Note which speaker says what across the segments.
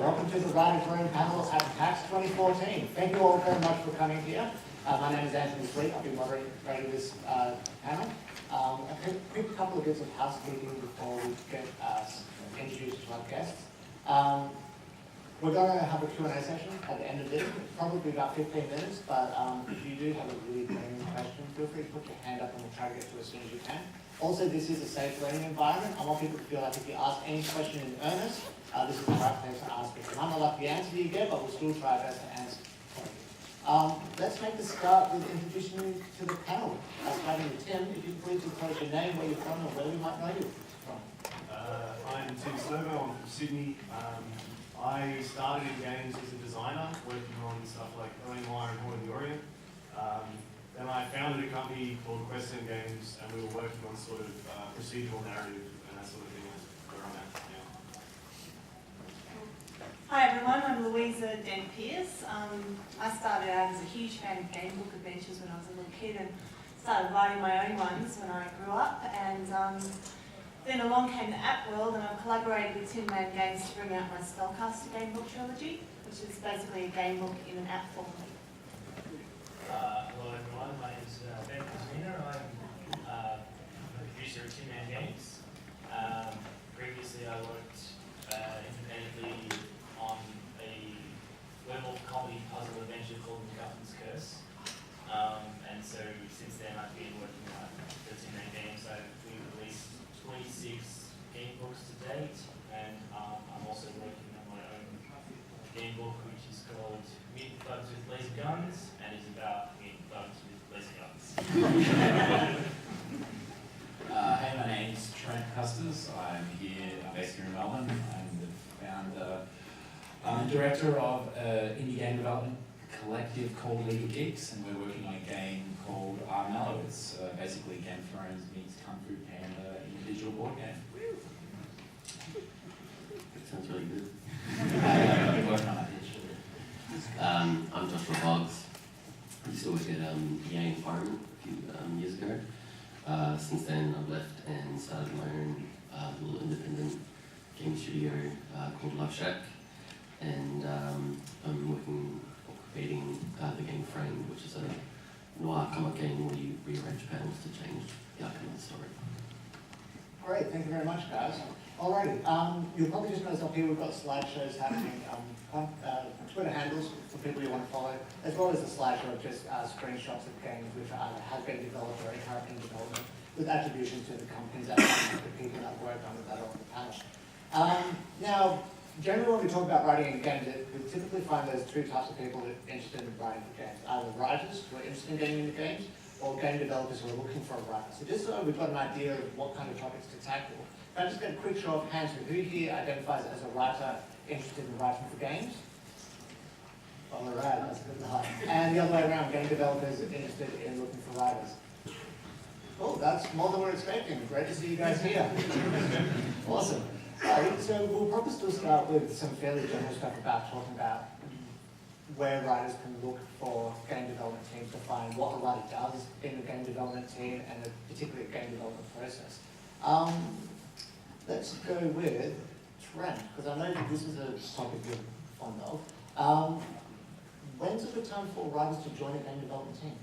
Speaker 1: Welcome to the Writers' Room panel at PAX 2014. Thank you all very much for coming here. My name is Anthony Sweet. I'll be moderating this panel. A quick couple of bits of housekeeping before we get introduced to our guests. We're going to have a Q&A session at the end of this, probably about 15 minutes, but if you do have a really burning question, feel free to put your hand up and we'll try to get to it as soon as you can. Also, this is a safe learning environment. I want people to feel like if you ask any question in earnest, this is the right place to ask it. I might not like the answer you get, but we'll still try our best to answer it. Let's make the start with introducing you to the panel. Starting with Tim, if you please disclose your name, where you're from, and where we might know you from.
Speaker 2: I'm Tim Stobo, I'm from Sydney. I started in games as a designer, working on stuff like Early Wire and Horde of the Orient. Then I founded a company called Western Games, and we were working on sort of procedural narrative and that sort of thing, where I'm at now.
Speaker 3: Hi everyone, I'm Louisa, Dent, Pearce. I started out as a huge fan of Gamebook adventures when I was a little kid and started writing my own ones when I grew up. And then along came the app world, and I've collaborated with Tin Man Games to bring out my Spellcaster Gamebook trilogy, which is basically a gamebook in an app form.
Speaker 4: Hello everyone, my name is Kosmina. I'm a producer at Tin Man Games. Previously I worked independently on a werewolf comedy puzzle adventure called Kusters. And so since then I've been working on the Tin Man Games. We've released 26 game books to date, and I'm also working on my own game book, which is called Bugs with Laser Guns, and is about bugs with laser guns.
Speaker 5: Hey, my name's Trent, Kusters. I'm based here in Melbourne. I'm the founder and director of an indie game development collective called Geeks, and we're working on a game called Mellow. It's basically Game of Thrones meets Kung Fu Panda in a digital board game.
Speaker 6: That sounds really good.
Speaker 5: I've been working on that pitch.
Speaker 6: I'm Joshua Boggs. I used to work at EA Environment a few years ago. Since then, I've left and started my own little independent game studio called LoveShack, and I'm working on creating the game Frame, which is a noir comic game where you rearrange panels to change the outcome of the story.
Speaker 1: Great, thank you very much, guys. Alrighty, you'll probably just notice up here we've got slideshows happening, Twitter handles for people you want to follow, as well as a slideshow of just screenshots of games which either have been developed or are currently in development, with attribution to the companies that the people that work on that are on the panel. Now, generally when we talk about writing in games, we typically find there's two types of people that are interested in writing for games, either writers who are interested in getting into games, or game developers who are looking for a writer. So just so we've got an idea of what kind of topics to tackle, can I just get a quick show of hands for who here identifies as a writer interested in writing for games? All right, that's good to hear. And the other way around, game developers interested in looking for writers. Cool, that's more than we're expecting. Great to see you guys here. Awesome. Right, so we'll probably still start with some fairly general stuff about talking about where writers can look for game development teams to find what a writer does in the game development team and particularly a game development process. Let's go with Trent, because I know that this is a topic you're fond of. When's a good time for writers to join a game development team?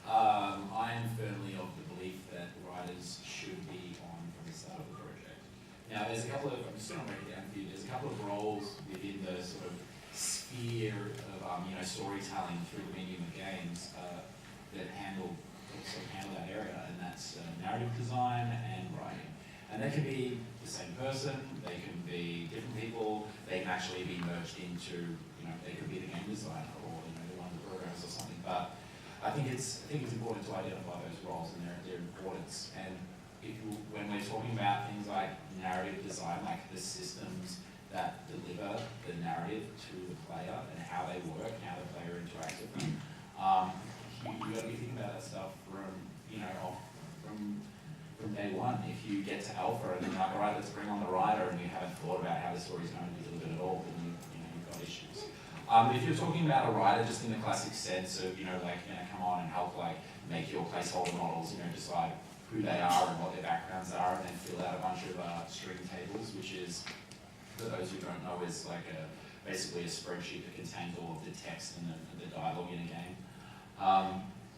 Speaker 5: I am firmly of the belief that writers should be on from the start of the project. Now, there's a couple of, I'm just going to break it down for you, there's a couple of roles within the sort of sphere of storytelling through the medium of games that handle that area, and that's narrative design and writing. And they can be the same person, they can be different people, they can actually be merged into, they could be the game designer or one of the programmers or something. But I think it's important to identify those roles and their importance. And when we're talking about things like narrative design, like the systems that deliver the narrative to the player and how they work, how the player interacts with them, you got to be thinking about that stuff from day one. If you get to alpha and then like, all right, let's bring on the writer, and you haven't thought about how the story's going to be delivered at all, then you've got issues. If you're talking about a writer just in the classic sense of, come on and help make your placeholder models, decide who they are and what their backgrounds are, and then fill out a bunch of string tables, which is, for those who don't know, is like basically a spreadsheet that contains all of the text and the dialogue in a game.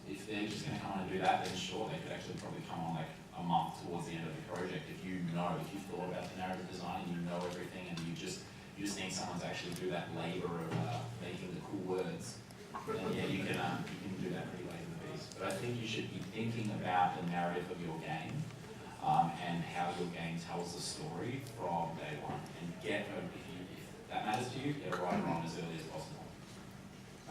Speaker 5: If they're just going to come on and do that, then sure, they could actually probably come on like a month towards the end of the project. If you've thought about the narrative design, you know everything, and you just need someone to actually do that labor of making the cool words, then yeah, you can do that pretty late in the piece. But I think you should be thinking about the narrative of your game and how your game tells the story from day one, and if that matters to you, get it right on as early as possible.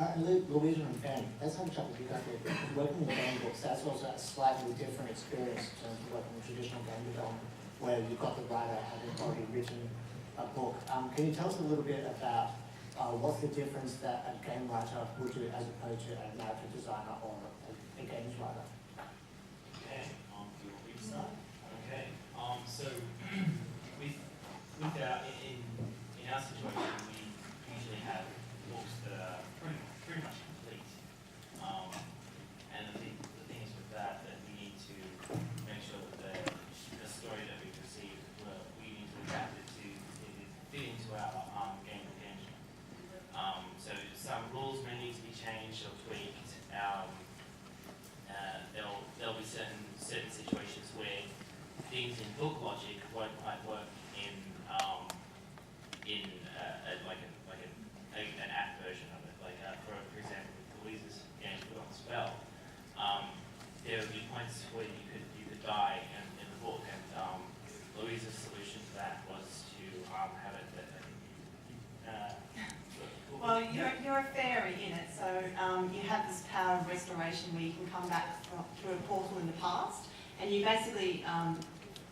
Speaker 1: And Louisa and Ben, let's have a chat with you guys. Working with Gamebooks, that's also a slightly different experience in terms of working with traditional game development, where you've got the writer having already written a book. Can you tell us a little bit about what's the difference that a game writer would do as opposed to a narrative designer or a games writer?
Speaker 4: Okay, do you want me to start? Okay, so with in our situation, we usually have books that are pretty much complete. And the thing is with that we need to make sure that the story that we've received, we need to adapt it to fit into our game engine. So some rules may need to be changed or tweaked. There'll be certain situations where things in book logic won't quite work in an app version of it. Like for example, with Louisa's game Put on Spell, there would be points where you could die in the book, and Louisa's solution to that was to have it that
Speaker 3: Well, you're a fairy in it, so you have this power of restoration where you can come back through a portal in the past, and you basically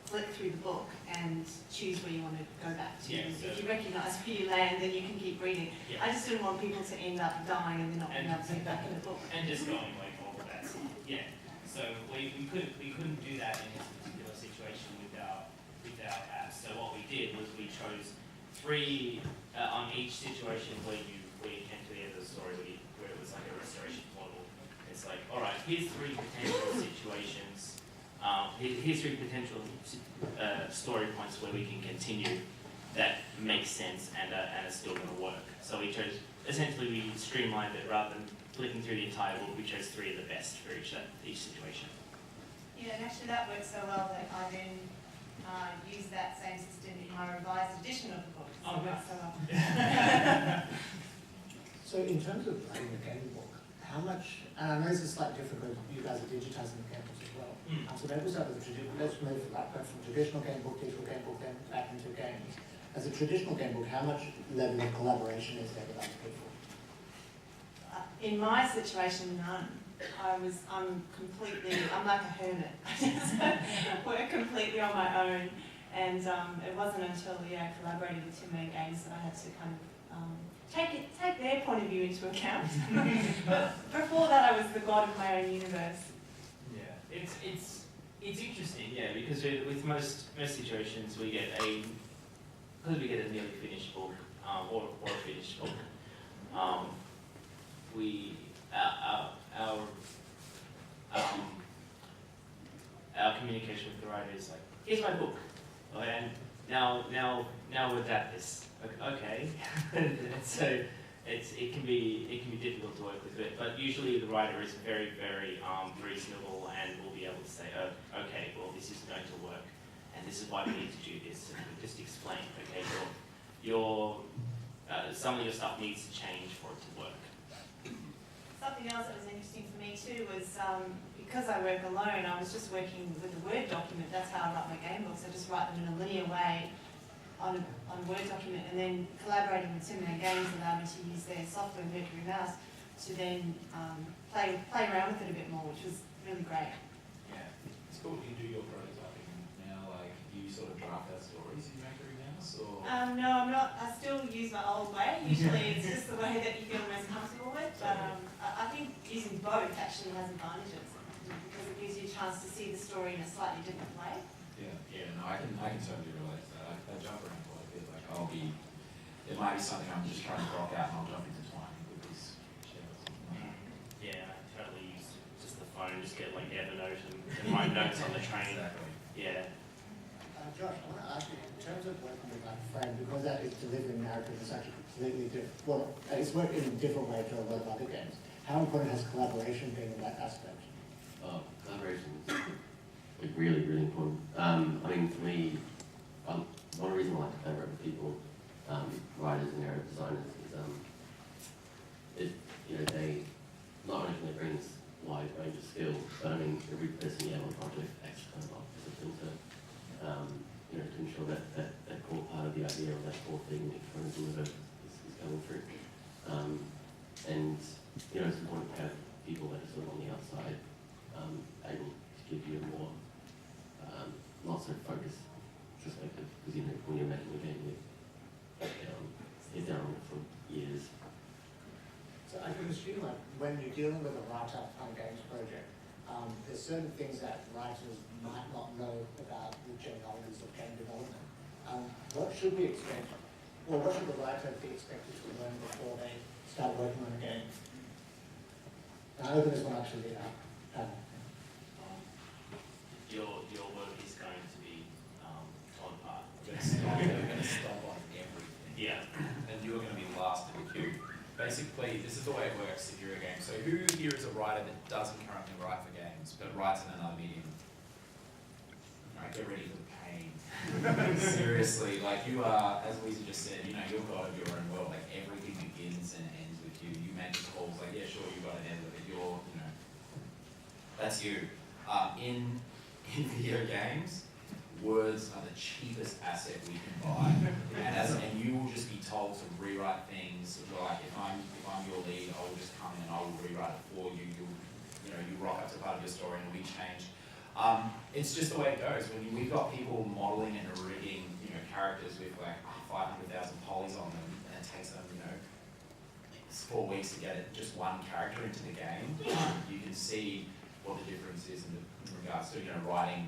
Speaker 3: flip through the book and choose where you want to go back to.
Speaker 4: Yeah, so
Speaker 3: if you recognise where you land, then you can keep reading.
Speaker 4: Yeah.
Speaker 3: I just didn't want people to end up dying and then not being able to get back in the book.
Speaker 4: and just going like all of that stuff. Yeah. So we couldn't do that in this particular situation with our apps. So what we did was we chose 3 on each situation where you came to the end of the story where it was like a restoration model. It's like, all right, here's 3 potential situations. Here's 3 potential story points where we can continue that makes sense and are still going to work. So we chose, essentially we streamlined it rather than flicking through the entire book. We chose 3 of the best for each situation.
Speaker 3: Yeah, and actually that worked so well that I then used that same system in my revised edition of the book. So
Speaker 4: Oh,
Speaker 3: it worked so well.
Speaker 1: So in terms of writing a game book, how much, and I know this is slightly different because you guys are digitizing the game books as well. So maybe we'll start with let's move from traditional game book, digital game book, then back into games. As a traditional game book, how much level of collaboration is there with other people?
Speaker 3: In my situation, none. I'm like a hermit. I just work completely on my own. And it wasn't until I collaborated with Tim Main Games that I had to kind of take their point of view into account. But before that, I was the god of my own universe.
Speaker 4: Yeah, it's interesting, yeah, because with most situations we get a nearly finished book or a finished book. Our communication with the writer is like, here's my book, and now we'll adapt this. Okay, so it can be difficult to work with it, but usually the writer is very reasonable and will be able to say, oh, okay, well this is going to work, and this is why we need to do this, and just explain, okay, some of your stuff needs to change for it to work.
Speaker 3: Something else that was interesting for me too was because I work alone, I was just working with a Word document. That's how I write my game books. I just write them in a linear way on a Word document, and then collaborating with Tim Main Games allowed me to use their software, Mercury Mouse, to then play around with it a bit more, which was really great.
Speaker 5: Yeah, it's cool. Do you do your prototyping now? Like, do you sort of draft out stories in Mercury Mouse, or?
Speaker 3: No, I'm not. I still use my old way. Usually it's just the way that you feel most comfortable with. But I think using both actually has advantages because it gives you a chance to see the story in a slightly different way.
Speaker 5: Yeah, no, I can totally relate to that. I jump around quite a bit. Like, it might be something I'm just trying to rock out and I'll jump into twine with this shells.
Speaker 4: Yeah, I totally use just the phone, just get like Evernote and write notes on the train.
Speaker 5: Exactly.
Speaker 4: Yeah.
Speaker 1: Josh, I want to ask you, in terms of working with like Frame, because that is delivering narrative in such a completely different, well, it's worked in a different way to a lot of other games. How important has collaboration been in that aspect?
Speaker 6: Collaboration is like really, really important. I mean, for me, one reason I like to collaborate with people, writers and narrative designers, is they not only can they bring this wide range of skills, but I mean, every person you have on a project acts kind of like discipline to, to ensure that core part of the idea or that core thing that you're trying to deliver is going through. And it's important to have people that are sort of on the outside, able to give you a more, not so focused perspective, because when you're making a game, you're down on it for years.
Speaker 1: So I can assume that when you're dealing with a writer on a games project, there's certain things that writers might not know about the genealogies of game development. What should we expect, or what should the writer be expected to learn before they start working on a game? I open this one up to the panel.
Speaker 4: Your work is going to be torn apart.
Speaker 5: We're going to stop on everything.
Speaker 4: Yeah.
Speaker 5: And you're going to be last in the queue. Basically, this is the way it works if you're a game. So who here is a writer that doesn't currently write for games, but writes in another medium? Alright, get ready for the pain. Seriously, like you are, as Louisa just said, you're god of your own world. Like everything begins and ends with you. You make the calls, like, yeah, sure, you got an end of it. That's you. In video games, words are the cheapest asset we can buy, and you will just be told to rewrite things. Like if I'm your lead, I will just come in and I will rewrite it for you. You rock up to part of your story and it'll be changed. It's just the way it goes. We've got people modeling and rigging, characters with like 500,000 polys on them, and it takes them, 4 weeks to get just one character into the game. You can see what the difference is in regards to, writing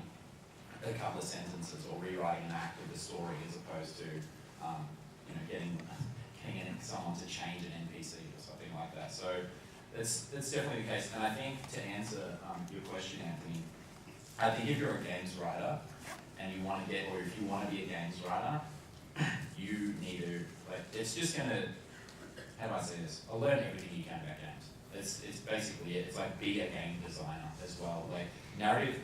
Speaker 5: a couple of sentences or rewriting an act of the story as opposed to, getting someone to change an NPC or something like that. So that's definitely the case. And I think to answer your question, Anthony, I think if you're a games writer and you want to or if you want to be a games writer, you need to, it's just going to, how do I say this? Learn everything you can about games. It's basically it. It's like be a game designer as well. Like narrative,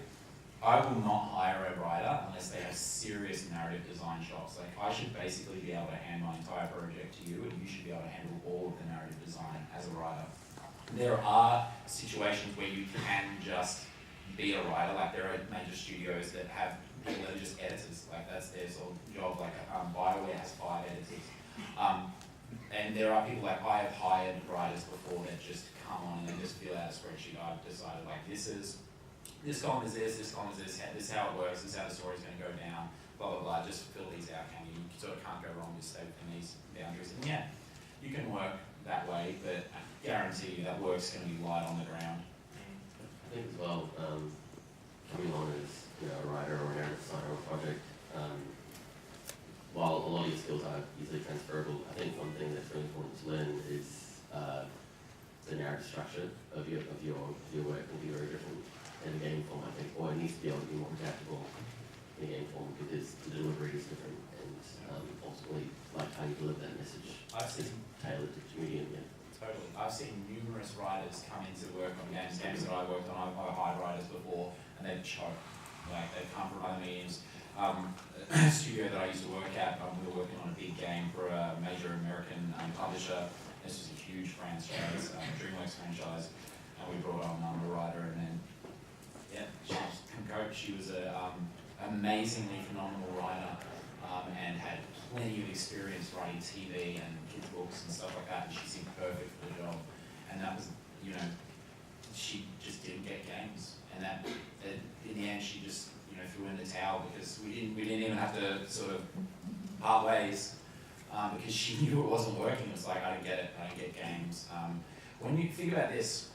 Speaker 5: I will not hire a writer unless they have serious narrative design chops. Like I should basically be able to hand my entire project to you, and you should be able to handle all of the narrative design as a writer. There are situations where you can just be a writer. Like there are major studios that have people that are just editors. Like that's their sort of job. Like BioWare has 5 editors. And there are people like I have hired writers before that just come on and they just fill out a spreadsheet. I've decided like this column is this column is this is how it works, this is how the story's going to go down, blah blah blah. Just fill these out, can you? You sort of can't go wrong, just stay within these boundaries. And yeah, you can work that way, but I guarantee you that work's going to be light on the ground.
Speaker 6: I think as well, coming on as a writer or a narrative designer on a project, while a lot of your skills are easily transferable, I think one thing that's really important to learn is the narrative structure of your work will be very different in a game form, I think, or it needs to be able to be more adaptable in a game form because the delivery is different and ultimately like how you deliver that message is tailored to the medium. Yeah.
Speaker 5: Totally. I've seen numerous writers come into work on games that I worked on. I've hired writers before and they've choked. Like they've come from other mediums. A studio that I used to work at, we were working on a big game for a major American publisher. This was a huge franchise, DreamWorks franchise, and we brought on a writer, and then she was an amazingly phenomenal writer, and had plenty of experience writing TV and kids books and stuff like that, and she seemed perfect for the job. And that was, she just didn't get games, and that in the end she just threw in the towel because we didn't even have to sort of part ways because she knew it wasn't working. It was like, I don't get it, I don't get games. When you think about this,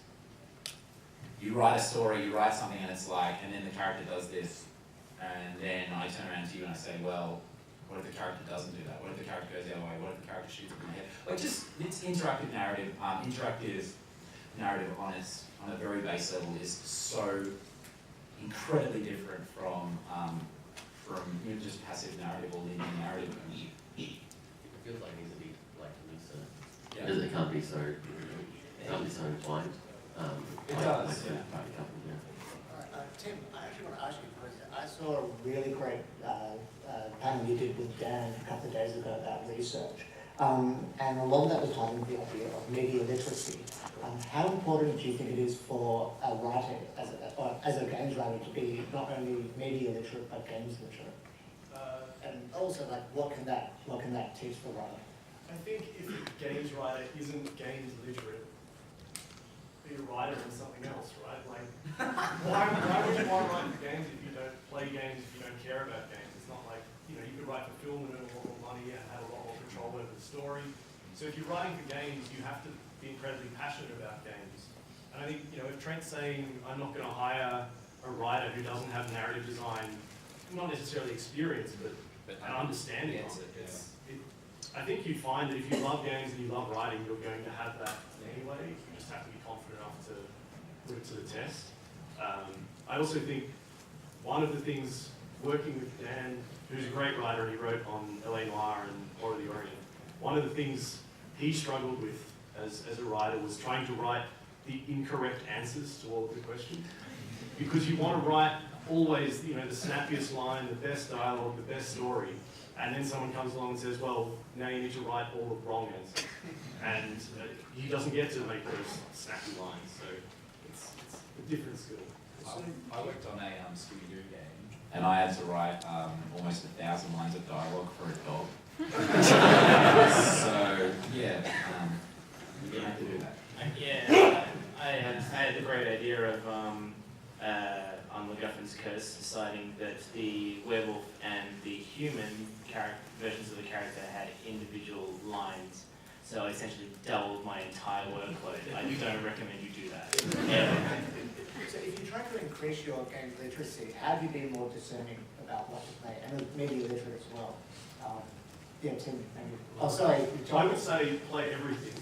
Speaker 5: you write a story, you write something and it's like, and then the character does this, and then I turn around to you and I say, well, what if the character doesn't do that? What if the character goes the other way? What if the character shoots up in the head? Like just, it's interactive narrative. Interactive narrative on a very base level is so incredibly different from just passive narrative or linear narrative.
Speaker 6: It feels like it needs to be like a new
Speaker 5: Yeah.
Speaker 6: Does it can't be so blind?
Speaker 5: It does, yeah.
Speaker 1: Tim, I actually want to ask you, because I saw a really great panel you did with Dan a couple of days ago about research. And a lot of that was talking about the idea of media literacy. How important do you think it is for a writer, as a games writer, to be not only media literate but games literate? And also, like, what can that teach the writer?
Speaker 2: I think if a games writer isn't games literate, be a writer in something else, right? Like, why would you want to write for games if you don't play games, if you don't care about games? It's not like, you could write for film and earn a lot more money and have a lot more control over the story. So if you're writing for games, you have to be incredibly passionate about games. And I think, if Trent's saying, I'm not going to hire a writer who doesn't have narrative design, not necessarily experience, but an understanding of it. I think you find that if you love games and you love writing, you're going to have that anyway. You just have to be confident enough to put it to the test. I also think one of the things, working with Dan, who's a great writer, and he wrote on L.A. Noire and Horror of the Orient, one of the things he struggled with as a writer was trying to write the incorrect answers to all of the questions. Because you want to write always, the snappiest line, the best dialogue, the best story, and then someone comes along and says, well, now you need to write all the wrong answers. And he doesn't get to make those snappy lines, so it's a different skill.
Speaker 5: I worked on a Scooby-Doo game, and I had to write almost 1,000 lines of dialogue for a dog. So, yeah, you have to do that.
Speaker 4: Yeah, I had the great idea of on MacGuffin's Curse deciding that the werewolf and the human versions of the character had individual lines. So I essentially doubled my entire workload. I don't recommend you do that.
Speaker 1: So if you try to increase your games literacy, how do you be more discerning about what to play, and maybe literate as well? Yeah, Tim, maybe. Oh, sorry.
Speaker 2: I would say play everything,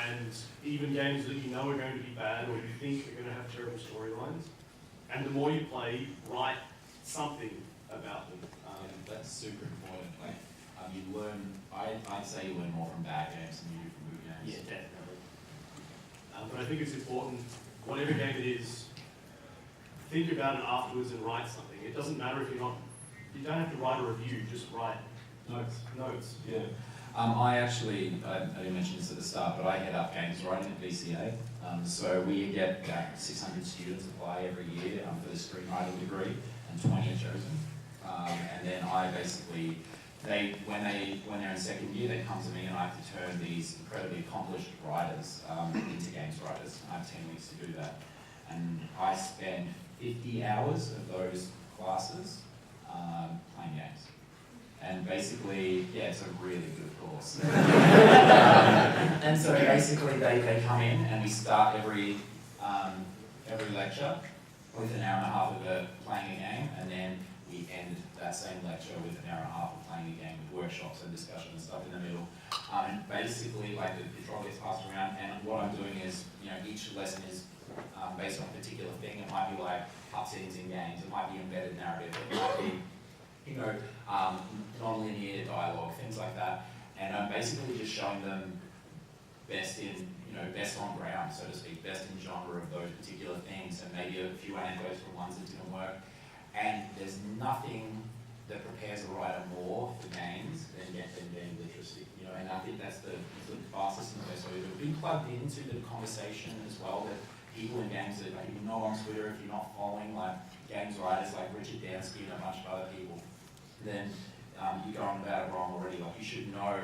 Speaker 2: and even games that you know are going to be bad or you think are going to have terrible storylines. And the more you play, write something about them.
Speaker 5: That's super important. Like, you learn. I'd say you learn more from bad games than you do from good games.
Speaker 4: Yeah, definitely.
Speaker 2: But I think it's important, whatever game it is, think about it afterwards and write something. It doesn't matter if you don't have to write a review, just write notes. Yeah.
Speaker 5: I didn't mention this at the start, but I head up games writing at VCA. So we get about 600 students apply every year for the screenwriting degree, and 20 are chosen. And then I basically, when they're in second year, they come to me and I have to turn these incredibly accomplished writers into games writers. I have 10 weeks to do that. And I spend 50 hours of those classes playing games. And basically, yeah, it's a really good course. And so basically they come in and we start every lecture with an hour and a half of playing a game, and then we end that same lecture with an hour and a half of playing a game with workshops and discussion and stuff in the middle. And basically, like, the control gets passed around, and what I'm doing is, each lesson is based on a particular thing. It might be like cutscenes in games, it might be embedded narrative, it might be non-linear dialogue, things like that. And I'm basically just showing them best on ground, so to speak, best in genre of those particular things, and maybe a few anecdotes from ones that didn't work. And there's nothing that prepares a writer more for games than game literacy. And I think that's the fastest and the best way to do it. Being plugged into the conversation as well, that people in games that you know on Twitter, if you're not following like games writers like Richard Dansky and a bunch of other people, then you're going about it wrong already. Like, you should know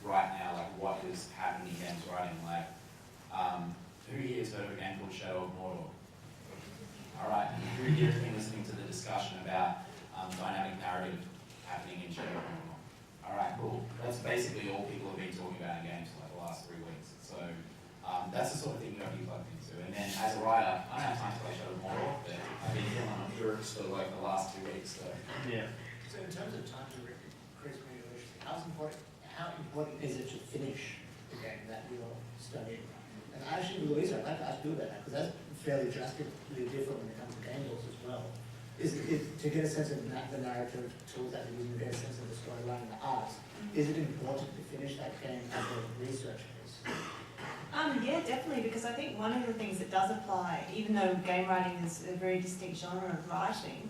Speaker 5: right now like what is happening in games writing. Like, who here has heard of a game called Shadow of Mordor? Alright, who here has been listening to the discussion about dynamic narrative happening in Shadow of Mordor? Alright, cool. That's basically all people have been talking about in games for like the last 3 weeks. So that's the sort of thing you have to be plugged into. And then as a writer, I don't have time to play Shadow of Mordor, but I've been feeling on Pearce for like the last 2 weeks. So
Speaker 4: Yeah.
Speaker 1: So in terms of time to increase media literacy, how important is it to finish the game that you're studying? And actually, Louisa, I'd like to ask you about that, because that's fairly drastically different when it comes to Gamebooks as well. is to get a sense of the narrative tools that you're using, to get a sense of the storyline and the art, is it important to finish that game as a research piece?
Speaker 3: Yeah, definitely, because I think one of the things that does apply, even though game writing is a very distinct genre of writing,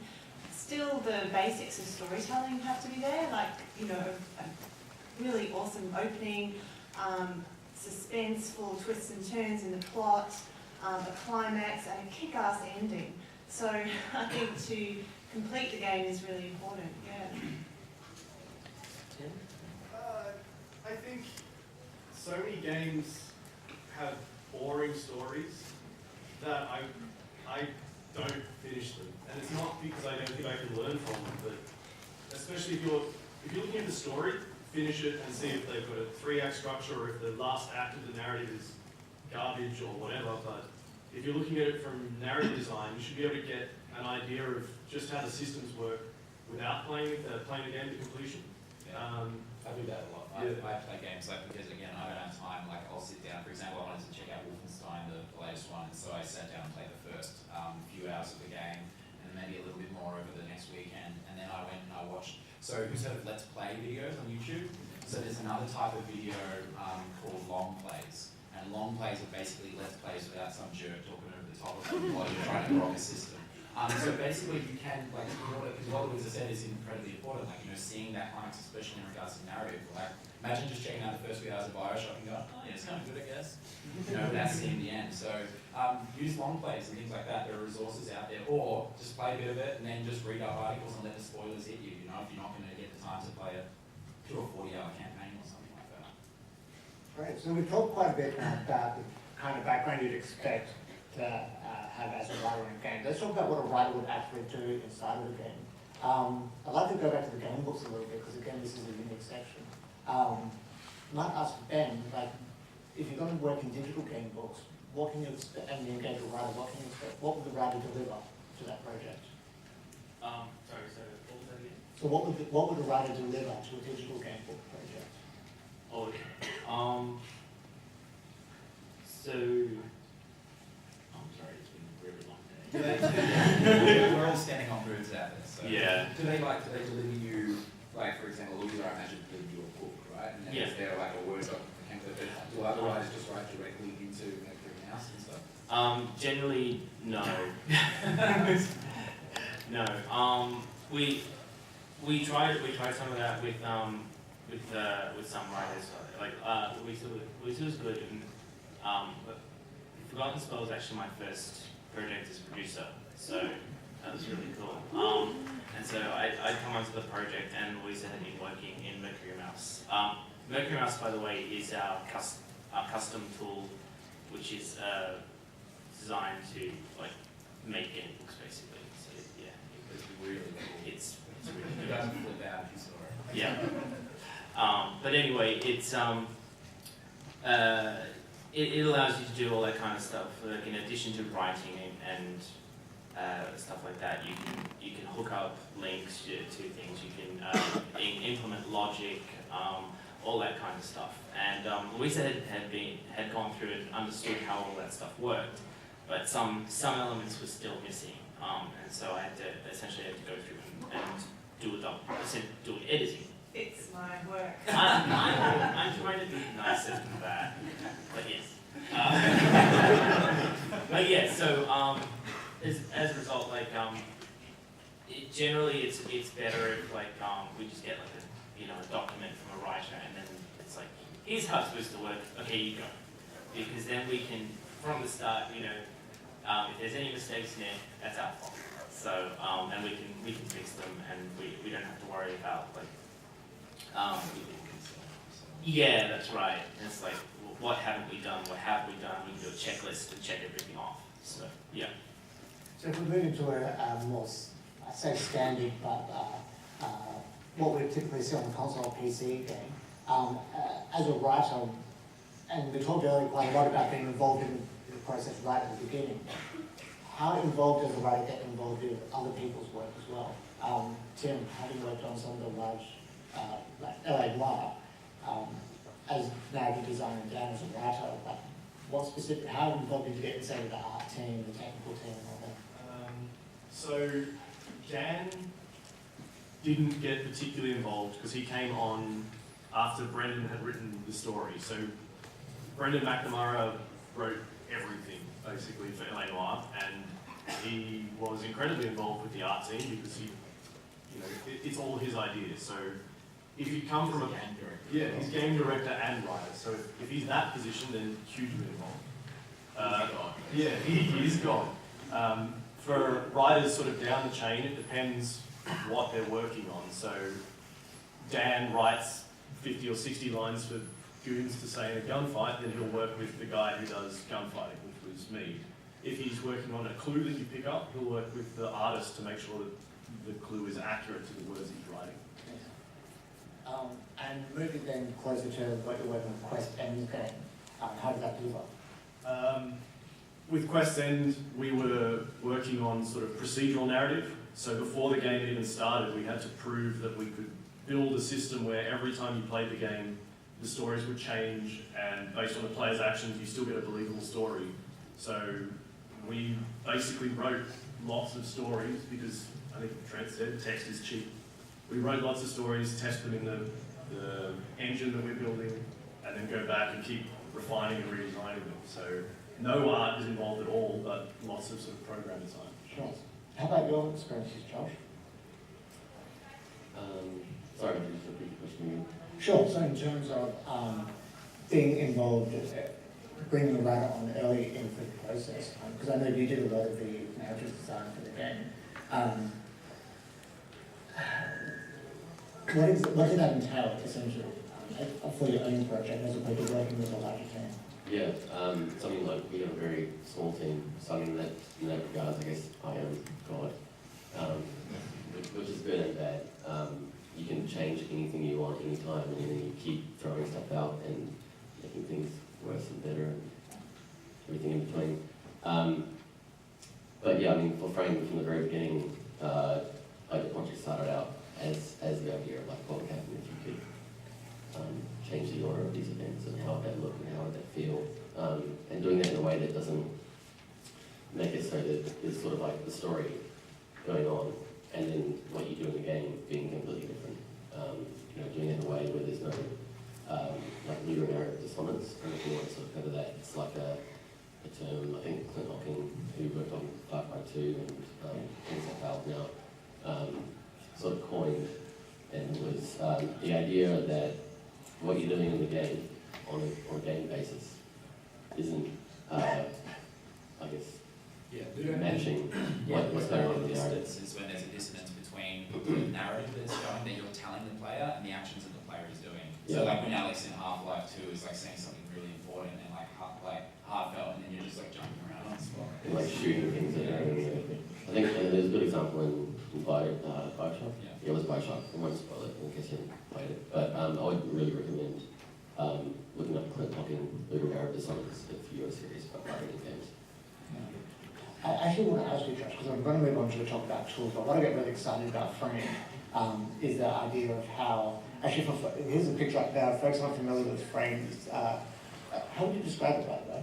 Speaker 3: still the basics of storytelling have to be there, like, you know, a really awesome opening, suspense, full of twists and turns in the plot, a climax, and a kick-ass ending. So I think to complete the game is really important, yeah.
Speaker 1: Tim?
Speaker 2: I think so many games have boring stories that I don't finish them. And it's not because I don't think I can learn from them, but especially if you're looking at the story, finish it and see if they've got a 3-act structure or if the last act of the narrative is garbage or whatever. But if you're looking at it from narrative design, you should be able to get an idea of just how the systems work without playing the game to completion.
Speaker 5: I do that a lot.
Speaker 2: Yeah.
Speaker 5: I play games like, because again, I don't have time, like I'll sit down, for example, I wanted to check out Wolfenstein, the latest one, and so I sat down and played the first few hours of the game, and maybe a little bit more over the next weekend, and then I went and I watched, so who's heard of Let's Play videos on YouTube? So there's another type of video called long plays, and long plays are basically Let's Plays without some jerk talking over the top of them while you're trying to grok a system. So basically you can, like, because what Louisa said is incredibly important, like, you know, seeing that climax, especially in regards to narrative, like, imagine just checking out the first few hours of Bioshock and going, oh yeah, it's kind of good, I guess. You know, without seeing the end. So use long plays and things like that. There are resources out there. Or just play a bit of it and then just read up articles and let the spoilers hit you, you know, if you're not going to get the time to play a 2 or 40-hour campaign or something like that.
Speaker 1: Great, so we've talked quite a bit now about the kind of background you'd expect to have as a writer in a game. Let's talk about what a writer would actually do inside of the game. I'd like to go back to the game books a little bit, because again, this is a unique section. Might ask Ben, like, if you're going to work in digital game books, what can you expect, and you engage a writer, what can you expect, what would the writer deliver to that project?
Speaker 4: Sorry, so what was that again?
Speaker 1: So what would a writer deliver to a digital game book project?
Speaker 4: Oh, okay. So, I'm sorry, it's been a really long day.
Speaker 5: We're all standing on boots out there. So
Speaker 4: Yeah.
Speaker 5: Do they deliver you, like, for example, Louisa, I imagine, deliver you a book, right? And then
Speaker 4: Yeah.
Speaker 5: is there like a Word document that can deliver? Do other writers just write directly into like their house and stuff?
Speaker 4: Generally, no. No. We tried some of that with some writers. Like Louisa was good, and Forgotten Spell was actually my first project as a producer, so that was really cool. And so I'd come onto the project, and Louisa had been working in Mercury Mouse. Mercury Mouse, by the way, is our custom tool, which is designed to like make game books basically. So yeah,
Speaker 5: It's really cool.
Speaker 4: it's really
Speaker 5: It
Speaker 4: good.
Speaker 5: doesn't flip out if you saw it.
Speaker 4: Yeah. But anyway, it's it allows you to do all that kind of stuff. Like in addition to writing and stuff like that, you can hook up links to things. You can implement logic, all that kind of stuff. And Louisa had gone through and understood how all that stuff worked, but some elements were still missing. And so I had to essentially go through and do an editing.
Speaker 3: It's my work.
Speaker 4: I'm trying to be nicer than that, but yes. But yeah, so as a result, like generally it's better if like we just get like a document from a writer, and then it's like, here's how it's supposed to work. Okay, you go, because then we can from the start, if there's any mistakes in it, that's our fault. So and we can fix them, and we don't have to worry about like. Yeah, that's right. And it's like, what haven't we done? What have we done? We can do a checklist to check everything off. So, yeah.
Speaker 1: So if we move into a more, I say standard, but what we typically see on the console or PC game, as a writer, and we talked earlier quite a lot about being involved in the process right at the beginning. How involved does a writer get involved in other people's work as well? Tim, having worked on some of the large, like LA Noir, as narrative designer and Dan as a writer, like how involved did you get, say, with the art team, the technical team, and all that?
Speaker 2: So Dan didn't get particularly involved because he came on after Brendan had written the story. So Brendan McNamara wrote everything basically for LA Noire, and he was incredibly involved with the art team because he, it's all his ideas. So if you come from he's game director and writer. So if he's that position, then hugely involved. He is gone. For writers sort of down the chain, it depends what they're working on. So Dan writes 50 or 60 lines for goons to say in a gunfight, then he'll work with the guy who does gunfighting, which was me. If he's working on a clue that you pick up, he'll work with the artist to make sure that the clue is accurate to the words he's writing.
Speaker 1: And moving then closer to what you're working with Quest End game, how did that deliver?
Speaker 2: With Quest End, we were working on sort of procedural narrative. So before the game even started, we had to prove that we could build a system where every time you played the game, the stories would change, and based on the player's actions, you still get a believable story. So we basically wrote lots of stories because I think Trent said text is cheap. We wrote lots of stories, test them in the engine that we're building, and then go back and keep refining and redesigning them. So no art is involved at all, but lots of sort of program design.
Speaker 1: Sure. How about your experiences, Josh?
Speaker 6: Sorry, could you just repeat the question?
Speaker 1: Sure. So in terms of being involved, bringing the writer on early in the process, because I know you did a lot of the narrative design for the game. What did that entail, essentially, for your own project as opposed to working with a larger team?
Speaker 6: Yeah, something like we have a very small team, so in that regards, I guess I am God, which is good and bad. You can change anything you want anytime, and then you keep throwing stuff out and making things worse and better and everything in between. But yeah, I mean, for Frame, from the very beginning, once you started out as the idea of like what would happen if you could change the order of these events and how would that look and how would that feel, and doing that in a way that doesn't make it so that there's sort of like the story going on and then what you do in the game being completely different. Doing it in a way where there's no like mirror narrative dissonance, and if you want to sort of cover that, it's like a term I think Clint Hocking, who worked on Far Cry 2 and things like Valve now, sort of coined, and was the idea that what you're doing in the game on a game basis isn't, I guess, matching what's going on in the narrative.
Speaker 5: Is when there's a dissonance between the narrative that's going, that you're telling the player, and the actions that the player is doing. So like when Alex in Half-Life 2 is like saying something really important and like heartfelt, and then you're just like jumping around on the spot.
Speaker 6: And like shooting things at her. I think there's a good example in Bioshock. Yeah, it was Bioshock. I won't spoil it in case you haven't played it. But I would really recommend looking up Clint Hocking, Mirror Narrative Dissonance, if you're serious about writing games.
Speaker 1: I actually want to ask you, Josh, because I'm going to move on to talk about tools, but what I get really excited about Frame is the idea of how, actually, here's a picture up there. Folks aren't familiar with Frame. How would you describe it, by the way?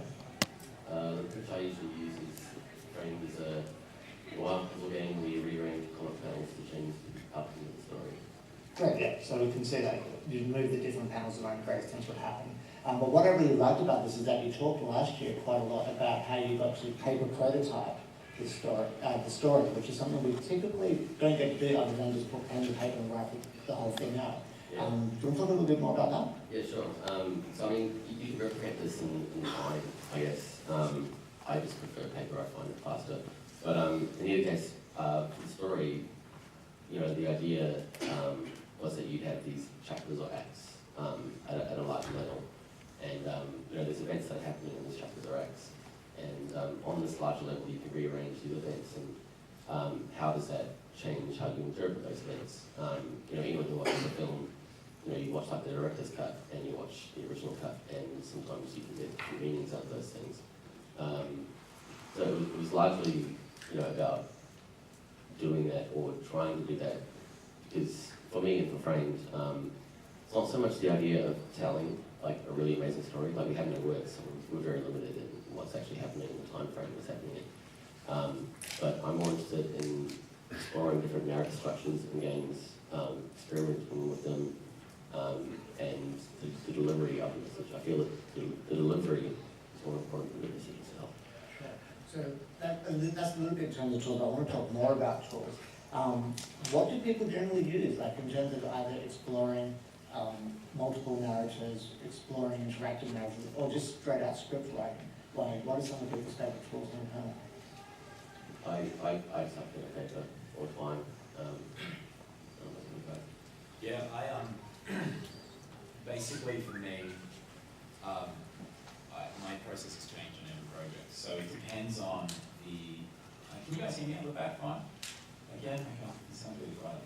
Speaker 6: The picture I usually use is Frame is a wild puzzle game where you rearrange comic panels to change the outcome of the story.
Speaker 1: Great, yeah. So we can see that you move the different panels around, various things would happen. But what I really liked about this is that you talked last year quite a lot about how you got to paper prototype the story, which is something we typically don't get to do other than just put pen to paper and write the whole thing out.
Speaker 6: Yeah.
Speaker 1: Do you want to talk a little bit more about that?
Speaker 6: Yeah, sure. So I mean, you can replicate this in time, I guess. I just prefer paper, I find it faster. But in either case, for the story, the idea was that you'd have these chapters or acts at a larger level. And there's events that are happening in these chapters or acts. And on this larger level, you can rearrange these events. And how does that change how you interpret those events? Anyone who watches a film, you watch like the director's cut and you watch the original cut, and sometimes you can get different meanings out of those things. So it was largely, about doing that or trying to do that, because for me and for Frames, it's not so much the idea of telling like a really amazing story. Like we have no words, so we're very limited in what's actually happening in the time frame that's happening in. But I'm more interested in exploring different narrative structures in games, experimenting with them, and the delivery of the message. I feel that the delivery is more important than the message itself.
Speaker 1: Sure. So that's a little bit in terms of tools. I want to talk more about tools. What do people generally use, like in terms of either exploring multiple narratives, exploring interactive narratives, or just straight out script writing? Like, what are some of people's favorite tools in home?
Speaker 6: I suck in a paper all the time.
Speaker 5: Yeah, basically for me, my process has changed on every project. So it depends on the, can you guys hear me out the back fine? Again, okay, it sounds really quiet.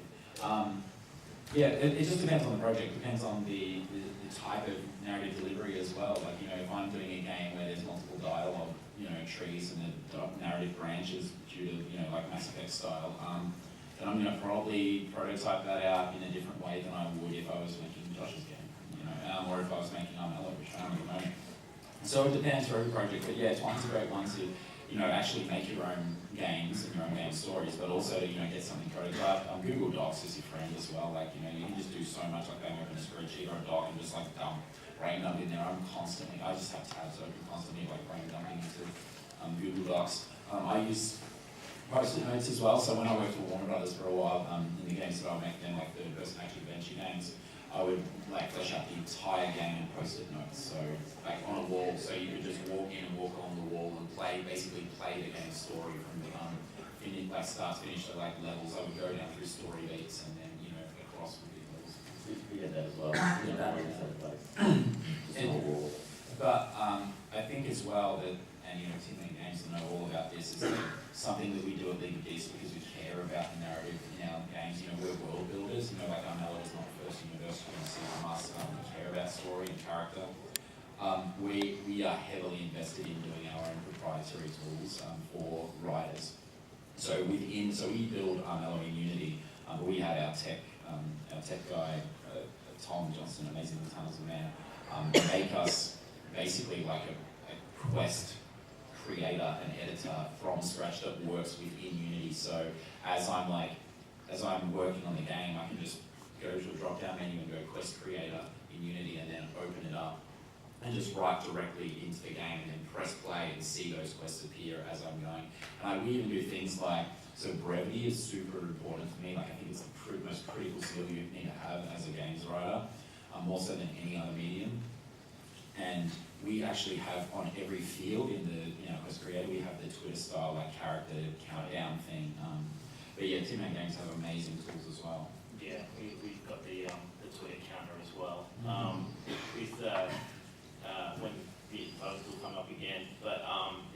Speaker 5: Yeah, it just depends on the project. It depends on the type of narrative delivery as well. Like, you know, if I'm doing a game where there's multiple dialogue, you know, trees and the narrative branches due to, you know, like Mass Effect style, then I'm going to probably prototype that out in a different way than I would if I was making Josh's game, you know, or if I was making Hello, which I am at the moment. So it depends for every project, but yeah, Twine's a great one to, you know, actually make your own games and your own game stories, but also to, you know, get something prototyped. Google Docs is your friend as well. Like, you know, you can just do so much, like I open a spreadsheet or a doc and just like brain dump in there. I just have tabs open constantly, like brain dumping into Google Docs. I use Post-it notes as well. So when I worked for Warner Brothers for a while, in the games that I make them, like third-person action adventure games, I would like flesh out the entire game in Post-it notes. So like on a wall, so you could just walk in and walk along the wall and basically play the game's story from the like start to finish to like levels. I would go down through story beats and then, you know, across with the levels.
Speaker 6: We get that as well. Yeah, that in the same place. Just on a wall.
Speaker 5: But I think as well that, and you know, Tim and Games will know all about this, is that something that we do at League of Geeks because we care about the narrative in our games. You know, we're world builders. You know, like Armello is not the first university to see from us. We care about story and character. We are heavily invested in doing our own proprietary tools for writers. So we build Armello in Unity, but we had our tech guy, Tom Johnson, amazing tunnels of man, make us basically like a quest creator and editor from scratch that works within Unity. So as I'm working on the game, I can just go to a drop-down menu and go quest creator in Unity and then open it up and just write directly into the game and then press play and see those quests appear as I'm going. And we even do things like, so brevity is super important for me. Like I think it's the most critical skill you need to have as a games writer, more so than any other medium. And we actually have on every field in the quest creator, we have the Twitter style like character countdown thing. But yeah, Tim and Games have amazing tools as well.
Speaker 4: Yeah, we've got the Twitter counter as well. When the post will come up again, but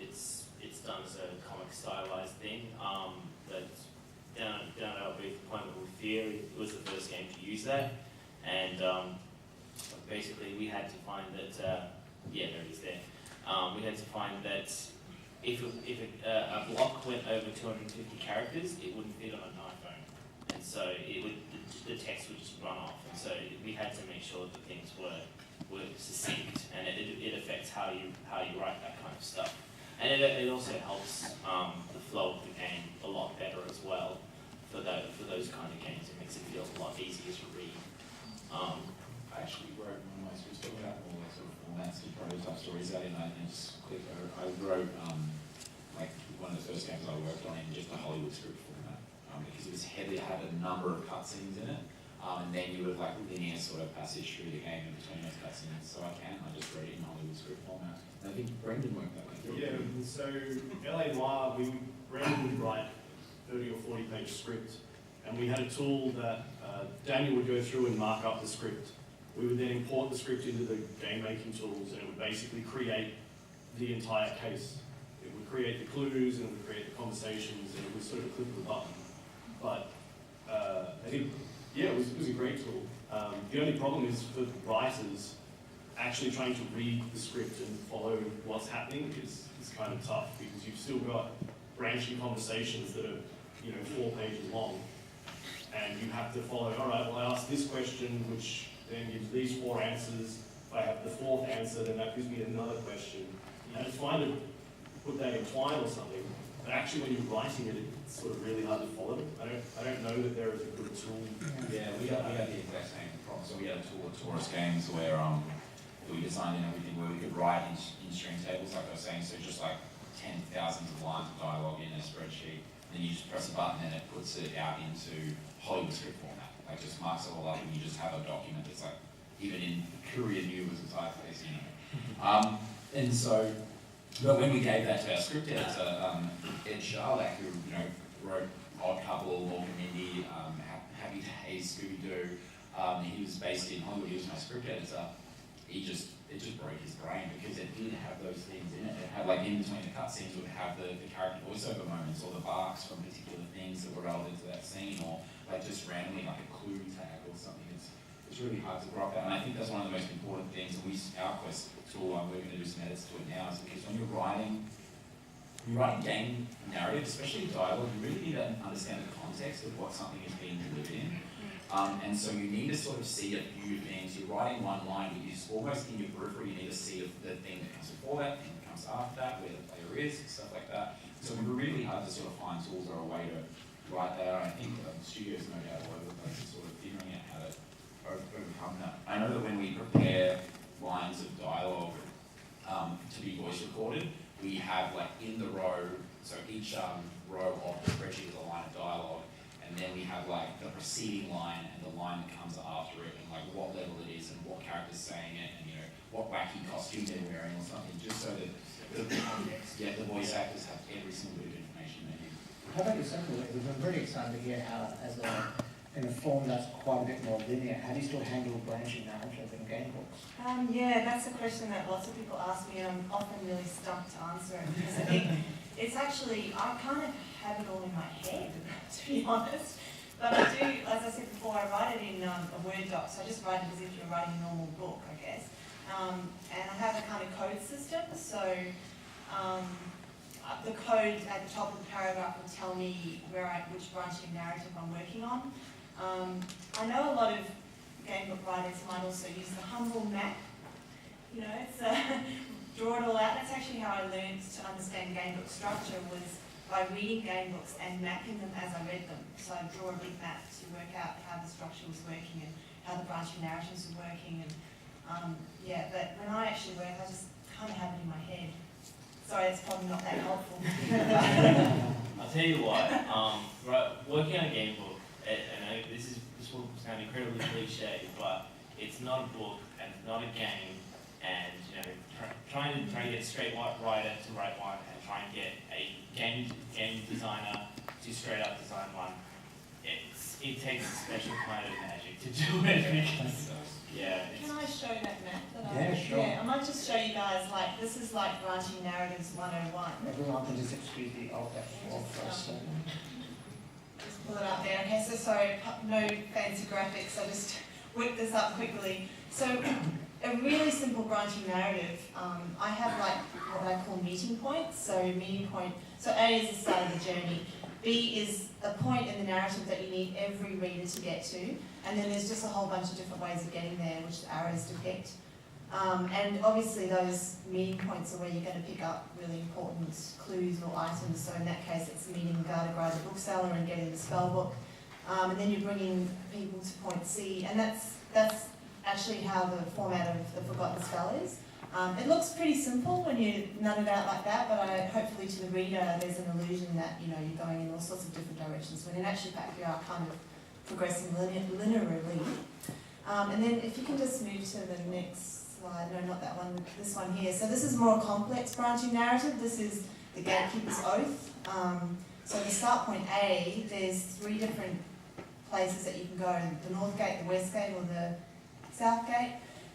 Speaker 4: it's done as a comic stylized thing. That's down at our booth, Appointment with Fear. It was the first game to use that, and basically we had to find that. Yeah, there it is there. We had to find that if a block went over 250 characters, it wouldn't fit on an iPhone, and so the text would just run off. And so we had to make sure that things were succinct, and it affects how you write that kind of stuff. And it also helps the flow of the game a lot better as well for those kind of games. It makes it feel a lot easier to read.
Speaker 5: I actually wrote one of my scripts talking about all that sort of formats and prototype stories out in I wrote like one of the first games I worked on in just a Hollywood script format because it was heavy, it had a number of cutscenes in it. And then you would like linear sort of passage through the game in between those cutscenes. So I just wrote it in Hollywood script format. And I think Brendan worked that way too.
Speaker 2: Yeah, so LA Noir, Brendan would write 30 or 40 page script, and we had a tool that Daniel would go through and mark up the script. We would then import the script into the game making tools, and it would basically create the entire case. It would create the clues, and it would create the conversations, and it was sort of a click of a button. But I think, yeah, it was a great tool. The only problem is for writers, actually trying to read the script and follow what's happening is kind of tough because you've still got branching conversations that are 4 pages long, and you have to follow. All right, well I asked this question, which then gives these 4 answers. If I have the 4th answer, then that gives me another question. And it's fine to put that in Twine or something,
Speaker 7: But actually, when you're writing it, it's sort of really hard to follow. I don't know that there is a good tool.
Speaker 5: Yeah, we had the exact same problem. So we had a tool at Taurus Games where we designed in everything where we could write in string tables, like I was saying. So just like thousands of lines of dialogue in a spreadsheet. Then you just press a button and it puts it out into Hollywood script format. Like just marks it all up and you just have a document that's like, even in Courier New as a typeface, you know. And so, but when we gave that to our script editor, Ed Charlack, who wrote Odd Couple, Morgan Mindy, Happy Days, Scooby-Doo, he was based in Hollywood, he was my script editor. It just broke his brain because it did have those things in it. It had like in between the cutscenes, it would have the character voiceover moments or the barks from particular things that were relevant to that scene, or like just randomly like a clue tag or something. It's really hard to grok that, and I think that's one of the most important things. And our Quest tool, we're going to do some edits to it now, is because when you're writing game narrative, especially dialogue, you really need to understand the context of what something is being delivered in. And so you need to sort of see a few things. You're writing one line, but you just almost in your periphery, you need to see the thing that comes before that, the thing that comes after that, where the player is, stuff like that. So it's really hard to sort of find tools or a way to write that. I think studios no doubt all over the place are sort of figuring out how to overcome that. I know that when we prepare lines of dialogue to be voice recorded, we have like in the row, so each row of the spreadsheet is a line of dialogue. And then we have like the preceding line and the line that comes after it, and like what level it is and what character's saying it, and what wacky costume they're wearing or something, just so that the voice actors have every single bit of information they need.
Speaker 1: How about yourself, Louisa? I'm very excited to hear how, in a form that's quite a bit more linear, how do you still handle branching narrative in Gamebooks?
Speaker 3: Yeah, that's a question that lots of people ask me, and I'm often really stumped to answer it, because I think it's actually, I kind of have it all in my head, to be honest. But I do, as I said before, I write it in a Word doc, so I just write it as if you're writing a normal book, I guess. And I have a kind of code system, so the code at the top of the paragraph will tell me which branching narrative I'm working on. I know a lot of gamebook writers might also use the humble map. It's draw it all out. That's actually how I learned to understand gamebook structure, was by reading gamebooks and mapping them as I read them. So I draw a big map to work out how the structure was working and how the branching narratives were working. And but when I actually work, I just kind of have it in my head. Sorry, it's probably not that helpful.
Speaker 4: I'll tell you what, working on a game book, and this will sound incredibly cliche, but it's not a book and it's not a game, and trying to get a straight writer to write one and try and get a game designer to straight up design one, it takes a special kind of magic to do it, because
Speaker 3: Can I show that map that
Speaker 1: Yeah, sure.
Speaker 3: I might just show you guys, like, this is like branching narratives 101.
Speaker 1: Everyone can just excuse the old F4 for a second.
Speaker 3: Just pull it up there. Okay, so sorry, no fancy graphics, I just whipped this up quickly. So a really simple branching narrative, I have like what I call meeting points. So meeting point, so A is the start of the journey. B is a point in the narrative that you need every reader to get to. And then there's just a whole bunch of different ways of getting there, which the arrows depict. And obviously those meeting points are where you're going to pick up really important clues or items. So in that case, it's meeting Gardagride, the bookseller, and getting the spell book. And then you're bringing people to point C, and that's actually how the format of the Forgotten Spell is. It looks pretty simple when you nut it out like that, but hopefully to the reader there's an illusion that you're going in all sorts of different directions, when in actual fact you are kind of progressing linearly. And then if you can just move to the next slide, no, not that one, this one here. So this is more complex branching narrative. This is the Gatekeeper's Oath. So the start point A, there's 3 different places that you can go, the North Gate, the West Gate, or the South Gate.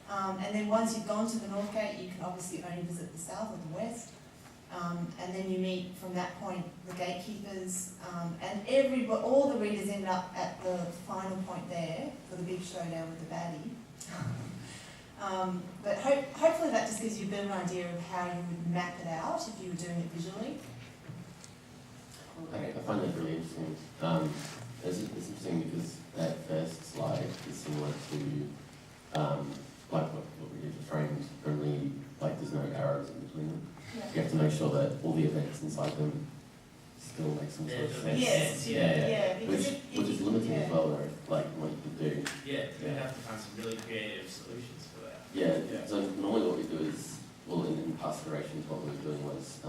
Speaker 3: And then once you've gone to the North Gate, you can obviously only visit the South or the West. And then you meet from that point the gatekeepers, and all the readers end up at the final point there for the big showdown with the baddie. But hopefully that just gives you a bit of an idea of how you would map it out if you were doing it visually.
Speaker 6: I find that really interesting. It's interesting because that first slide is similar to like what we did for frames, only like there's no arrows in between them.
Speaker 3: Yeah.
Speaker 6: You have to make sure that all the events inside them still make some sort of
Speaker 4: Yeah,
Speaker 6: sense.
Speaker 3: Yes,
Speaker 6: Yeah.
Speaker 3: because
Speaker 6: Which is limiting as well, though, like what you can do.
Speaker 4: Yeah, we have to find some really creative solutions for that.
Speaker 6: Yeah, so normally what we do is, well, in past iterations, what we were doing was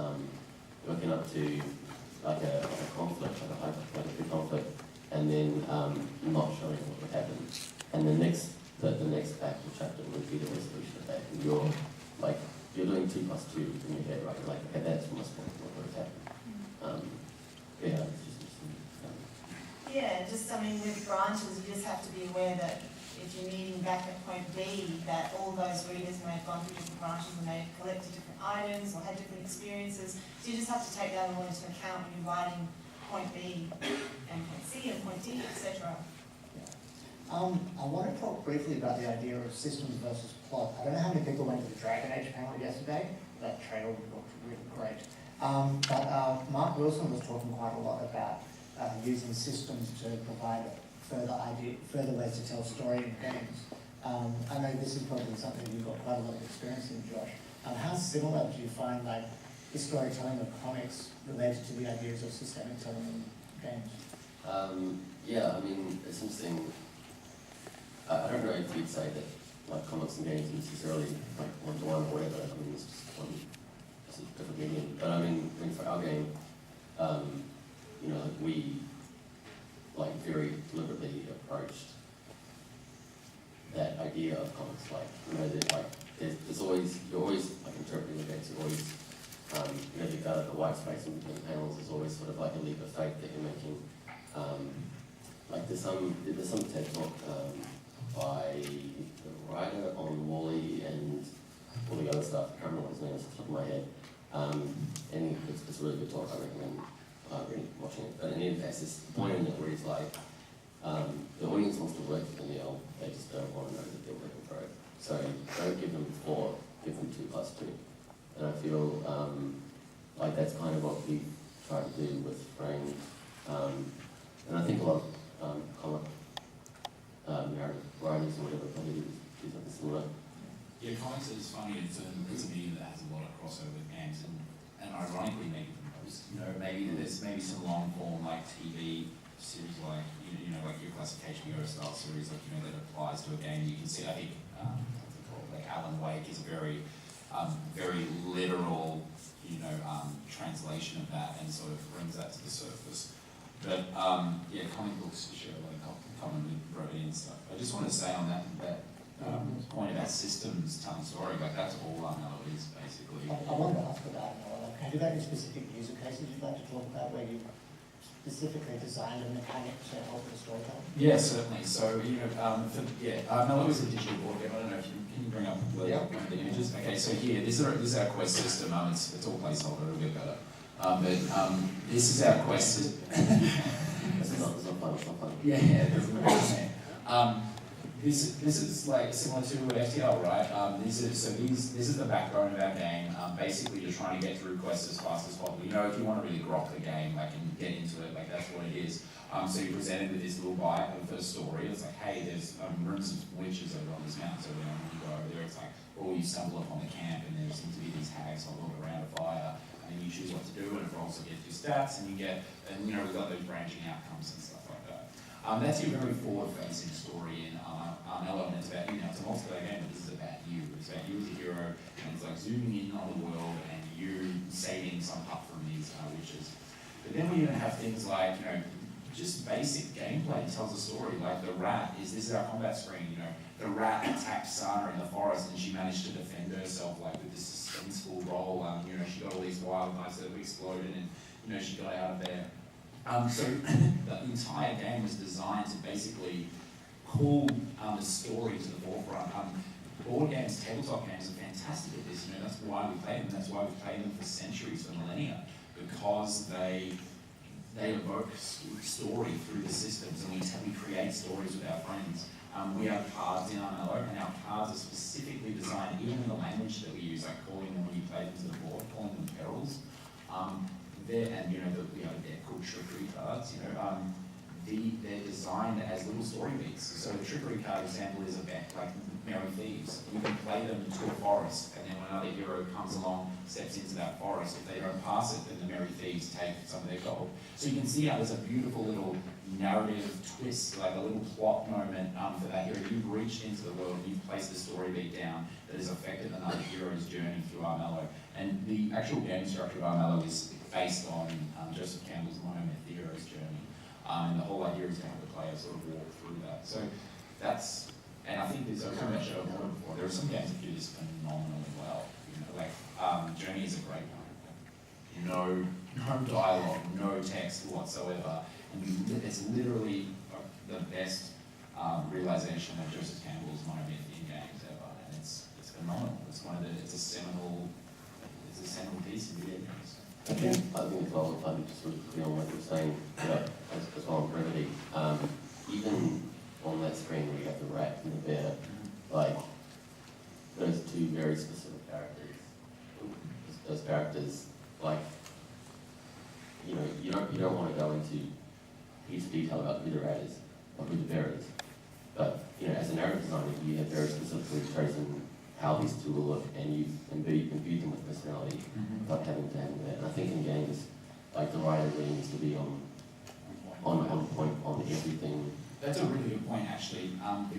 Speaker 6: working up to like a conflict, like a big conflict, and then not showing what would happen. And the next act or chapter would be the resolution of that. And you're doing 2 plus 2 in your head, right? You're like, okay, that's almost what would happen. Yeah, it's just interesting.
Speaker 3: Yeah, just, I mean, with branches, you just have to be aware that if you're meeting back at point B, that all those readers may have gone through different branches and may have collected different items or had different experiences. So you just have to take that all into account when you're writing point B and point C and point D, etc.
Speaker 1: I want to talk briefly about the idea of systems versus plot. I don't know how many people went to the Dragon Age panel yesterday. That trailer looked really great. But Mark Wilson was talking quite a lot about using systems to provide further ways to tell a story in games. I know this is probably something you've got quite a lot of experience in, Josh. How similar do you find the storytelling of comics related to the ideas of systemic telling in games?
Speaker 6: Yeah, I mean, it's interesting. I don't know if you'd say that like comics and games are necessarily like one-to-one or whatever. I mean, it's just a different medium. But I mean for our game, you know, we like very deliberately approached that idea of comics. Like, you know, there's always, you're always like interpreting the games. You're always, you know, you've got the white space in between panels. There's always sort of like a leap of faith that you're making. Like there's some TED talk by the writer on Wall-E and all the other stuff. I can't remember his name off the top of my head. And it's a really good talk. I recommend really watching it. But anyway, there's this point in it where he's like, the audience wants to work with the Neil. They just don't want to know that they're working for it. So don't give them 4, give them 2 plus 2. And I feel like that's kind of what we try to do with Frame. And I think a lot of comic narrative writers or whatever probably do something similar.
Speaker 5: Yeah, comics is funny. It's a medium that has a lot of crossover with games, and ironically, maybe the most. You know, maybe there's some long form like TV series, like you know, like your classic HBO style series, like you know that applies to a game. You can see, I think, what's it called? Like Alan Wake is a very literal, you know, translation of that, and sort of brings that to the surface. But yeah, comic books for sure, like commonly wrote in and stuff. I just want to say on that point about systems telling story, like that's all Armello is basically.
Speaker 1: I wanted to ask about Armello. Have you got any specific user cases you'd like to talk about where you specifically designed a mechanic to help the storytelling?
Speaker 5: Yeah, certainly. So you know, Armello is a digital board game. I don't know if can you bring up the images? Okay, so here, this is our quest system. It's all placeholder. It'll get better. This is our quest system.
Speaker 6: It's not fun.
Speaker 5: Yeah, this is like similar to FTL, right? This is the backbone of our game. Basically, you're trying to get through quests as fast as possible. You know, if you want to really grok the game, like and get into it, like that's what it is. So you're presented with this little bite of the story. It's like, hey, there's rooms of witches over on this mountain. So when you go over there, it's like, oh, you stumble upon the camp, and there seem to be these hags holding around a fire. And you choose what to do, and it rolls against your stats, and you know, we've got those branching outcomes and stuff like that. That's your very forward-facing story in Armello, and it's about you. Now, it's a multiplayer game, but this is about you. It's about you as a hero, and it's like zooming in on the world, and you saving some hut from these witches. But then we even have things like, you know, just basic gameplay tells a story. Like the rat this is our combat screen. You know, the rat attacked Sana in the forest, and she managed to defend herself like with this suspenseful role. You know, she got all these wildlife that exploded, and you know, she got out of there. So the entire game was designed to basically pull the story to the forefront. Board games, tabletop games are fantastic at this. You know, that's why we play them. That's why we've played them for centuries, for millennia, because they evoke story through the systems, and we create stories with our friends. We have cards in Armello, and our cards are specifically designed, even in the language that we use, like calling them when you play them to the board, calling them perils. And you know, we have a deck called trickery cards. You know, they're designed as little story beats. So the trickery card example is about like Merry Thieves. You can play them to a forest, and then when another hero comes along, steps into that forest, if they don't pass it, then the Merry Thieves take some of their gold. So you can see how there's a beautiful little narrative twist, like a little plot moment for that hero. You've reached into the world, you've placed the story beat down that has affected another hero's journey through Armello. And the actual game structure of Armello is based on Joseph Campbell's Monomyth, the hero's journey. And the whole idea is to have the player sort of walk through that. So that's, and I think there's, I've talked about Shadow of Mordor before, there are some games that do this phenomenally well. You know, like Journey is a great one. No dialogue, no text whatsoever. And it's literally the best realization of Joseph Campbell's Monomyth in games ever, and it's phenomenal. It's a seminal piece in video games.
Speaker 6: I think as well, if I'm just sort of clear on what you're saying, as well on brevity, even on that screen where you have the rat and the bear, like, those two very specific characters, those characters, like, you know, you don't want to go into huge detail about who the rat is or who the bear is, but, you know, as a narrative designer, you have very specifically chosen how these two will look, and you've imbued them with personality without having to handle that. And I think in games, like, the writer really needs to be on point on everything.
Speaker 5: That's a really good point, actually.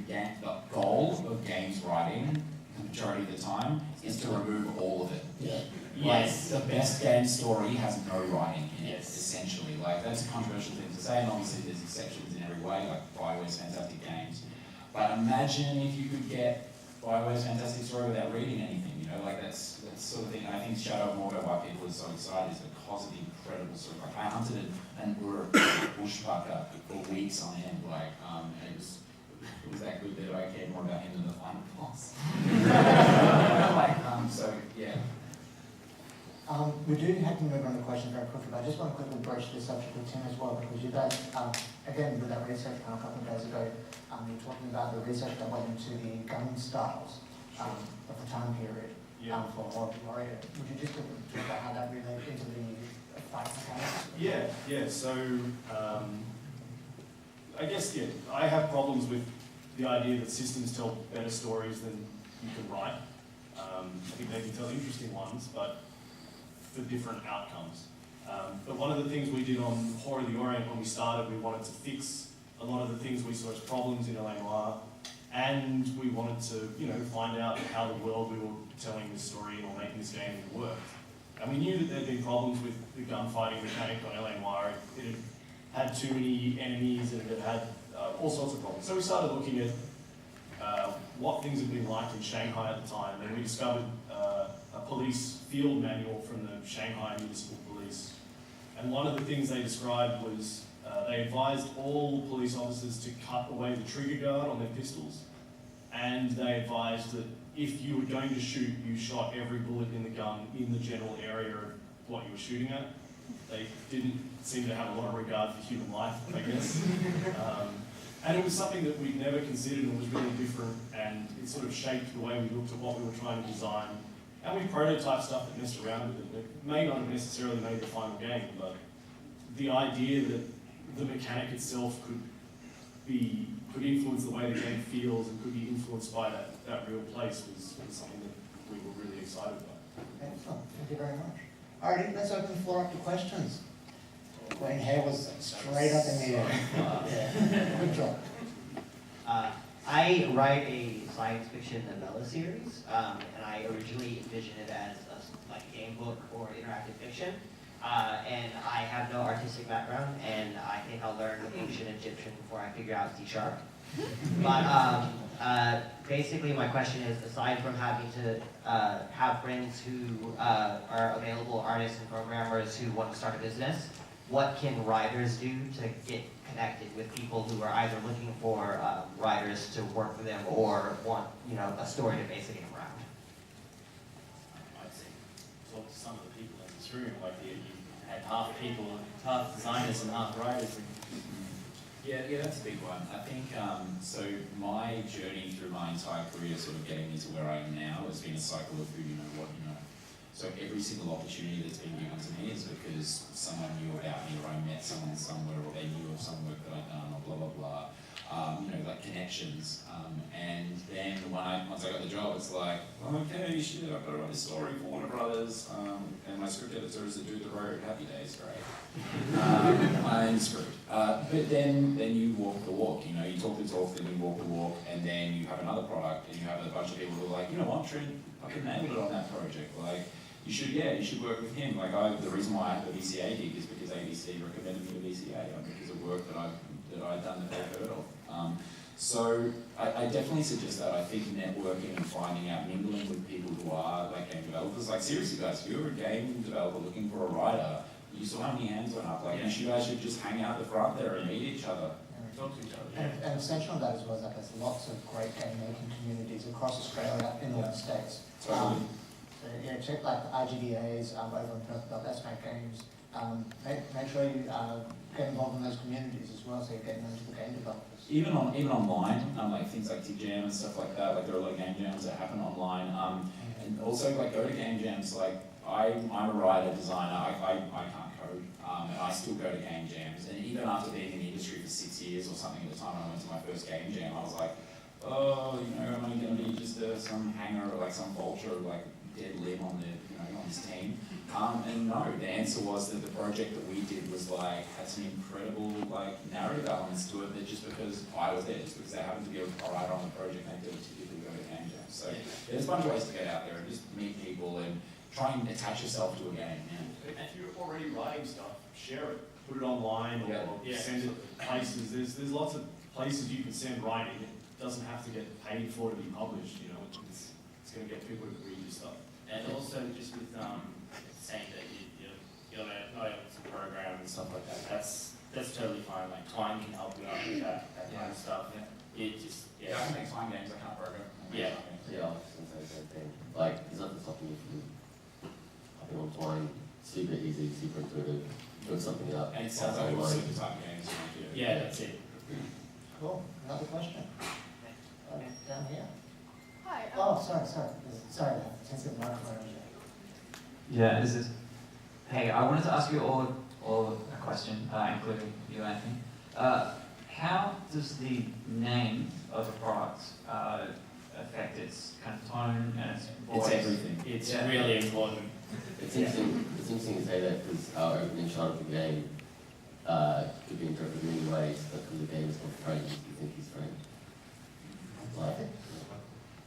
Speaker 5: The goal of games writing, the majority of the time, is to remove all of it.
Speaker 6: Yeah.
Speaker 5: Yes, the best game story has no writing in it, essentially. Like, that's a controversial thing to say, and obviously there's exceptions in every way, like BioWare's fantastic games. But imagine if you could get BioWare's fantastic story without reading anything, you know, like that's sort of thing. And I think Shadow of Mordor, why people are so excited, is because of the incredible story. Like, I hunted an bushbucker for weeks on end, like, and it was that good that I cared more about him than the final boss. So yeah.
Speaker 1: We do have to move on to questions very quickly, but I just want to quickly broach this subject with Tim as well, because you guys, again, with that research a couple of days ago, you're talking about the research that went into the gun styles of the time period for Horror Warrior. Would you just talk about how that relates into the fight mechanics?
Speaker 7: Yeah. So I guess I have problems with the idea that systems tell better stories than you can write. I think they can tell interesting ones, but for different outcomes. But one of the things we did on Horror of the Orient when we started, we wanted to fix a lot of the things we saw as problems in LA Noire, and we wanted to, find out how the world we were telling this story or making this game worked. And we knew that there'd been problems with the gunfighting mechanic on LA Noire. It had too many enemies and it had all sorts of problems. So we started looking at what things had been like in Shanghai at the time, and we discovered a police field manual from the Shanghai Municipal Police. And one of the things they described was they advised all police officers to cut away the trigger guard on their pistols, and they advised that if you were going to shoot, you shot every bullet in the gun in the general area of what you were shooting at. They didn't seem to have a lot of regard for human life, I guess. And it was something that we'd never considered and was really different, and it sort of shaped the way we looked at what we were trying to design. And we prototyped stuff that messed around with it. It may not have necessarily made the final game, but the idea that the mechanic itself could influence the way the game feels and could be influenced by that real place was something that we were really excited about.
Speaker 1: Excellent, thank you very much. Alrighty, let's open the floor up to questions. Wayne hair was straight up in the air. Yeah. Good job.
Speaker 8: I write a science fiction novella series, and I originally envisioned it as a game book or interactive fiction. And I have no artistic background, and I think I'll learn ancient Egyptian before I figure out C#. But basically my question is, aside from having to have friends who are available artists and programmers who want to start a business, what can writers do to get connected with people who are either looking for writers to work for them or want, a story to base a game around?
Speaker 9: I'd say talk to some of the people in this room, like you had half designers and half writers.
Speaker 5: Yeah, that's a big one. I think, so my journey through my entire career sort of getting me to where I am now has been a cycle of who you know, what you know. So every single opportunity that's been given to me is because someone knew about me, or I met someone somewhere, or they knew of some work that I'd done, or blah, blah, blah. Like connections. And then once I got the job, it's like, okay, shit, I've got to write a story for Warner Brothers, and my script editor is the dude that wrote Happy Days, great. I'm screwed. But then you walk the walk, you talk the talk, then you walk the walk, and then you have another product, and you have a bunch of people who are like, you know what, Trent, fucking nailed it on that project. Like, you should work with him. Like, the reason why I have the VCA gig is because ABC recommended me to VCA, because of work that I've done that they've heard of. So I definitely suggest that. I think networking and finding out, mingling with people who are like game developers. Like, seriously guys, if you're a game developer looking for a writer, you saw how many hands went up. Like, you guys should just hang out the front there and meet each other.
Speaker 2: Talk to each other.
Speaker 1: And essential of that as well is that there's lots of great game making communities across Australia in all the states.
Speaker 5: Totally.
Speaker 1: So yeah, check like the IGDAs over on LoveShack games. Make sure you get involved in those communities as well, so you're getting into the game developers.
Speaker 5: Even online, like things like TGM and stuff like that. Like, there are a lot of game jams that happen online. And also, like, go to game jams. Like, I'm a writer, designer. I can't code, and I still go to game jams. And even after being in the industry for 6 years or something, at the time I went to my first game jam, I was like, oh, am I going to be just some hanger or like some vulture, like dead limb on on this team? And no, the answer was that the project that we did was like, had some incredible like narrative elements to it, that just because I was there, just because they happened to be a writer on the project, they did typically go to game jams. So there's a bunch of ways to get out there and just meet people and try and attach yourself to a game.
Speaker 7: If you're already writing stuff, share it. Put it online or
Speaker 4: Yeah.
Speaker 7: send it places. There's lots of places you can send writing. It doesn't have to get paid for to be published, It's going to get people to read your stuff.
Speaker 4: And also just with saying that you're not able to program and stuff like that, that's totally fine. Like, time can help you out with that kind of stuff. It just,
Speaker 5: I can make time games, I can't program.
Speaker 6: Yeah, I was going to say the same thing. Like, there's nothing stopping you from hopping on Twine, super easy, super intuitive, doing something up.
Speaker 5: And it sounds like
Speaker 6: online.
Speaker 5: super time games.
Speaker 4: Yeah, that's it.
Speaker 1: Cool. Another question? Down here.
Speaker 10: Hi.
Speaker 1: Oh, sorry. Sorry, since the microphone.
Speaker 10: Yeah, this is. Hey, I wanted to ask you all a question, including you, Anthony. How does the name of a product affect its kind of tone and its voice?
Speaker 5: It's everything.
Speaker 4: It's really important.
Speaker 6: It's interesting to say that because our opening shot of the game could be interpreted in many ways, but because the game is called Trent, you think he's Trent. Like,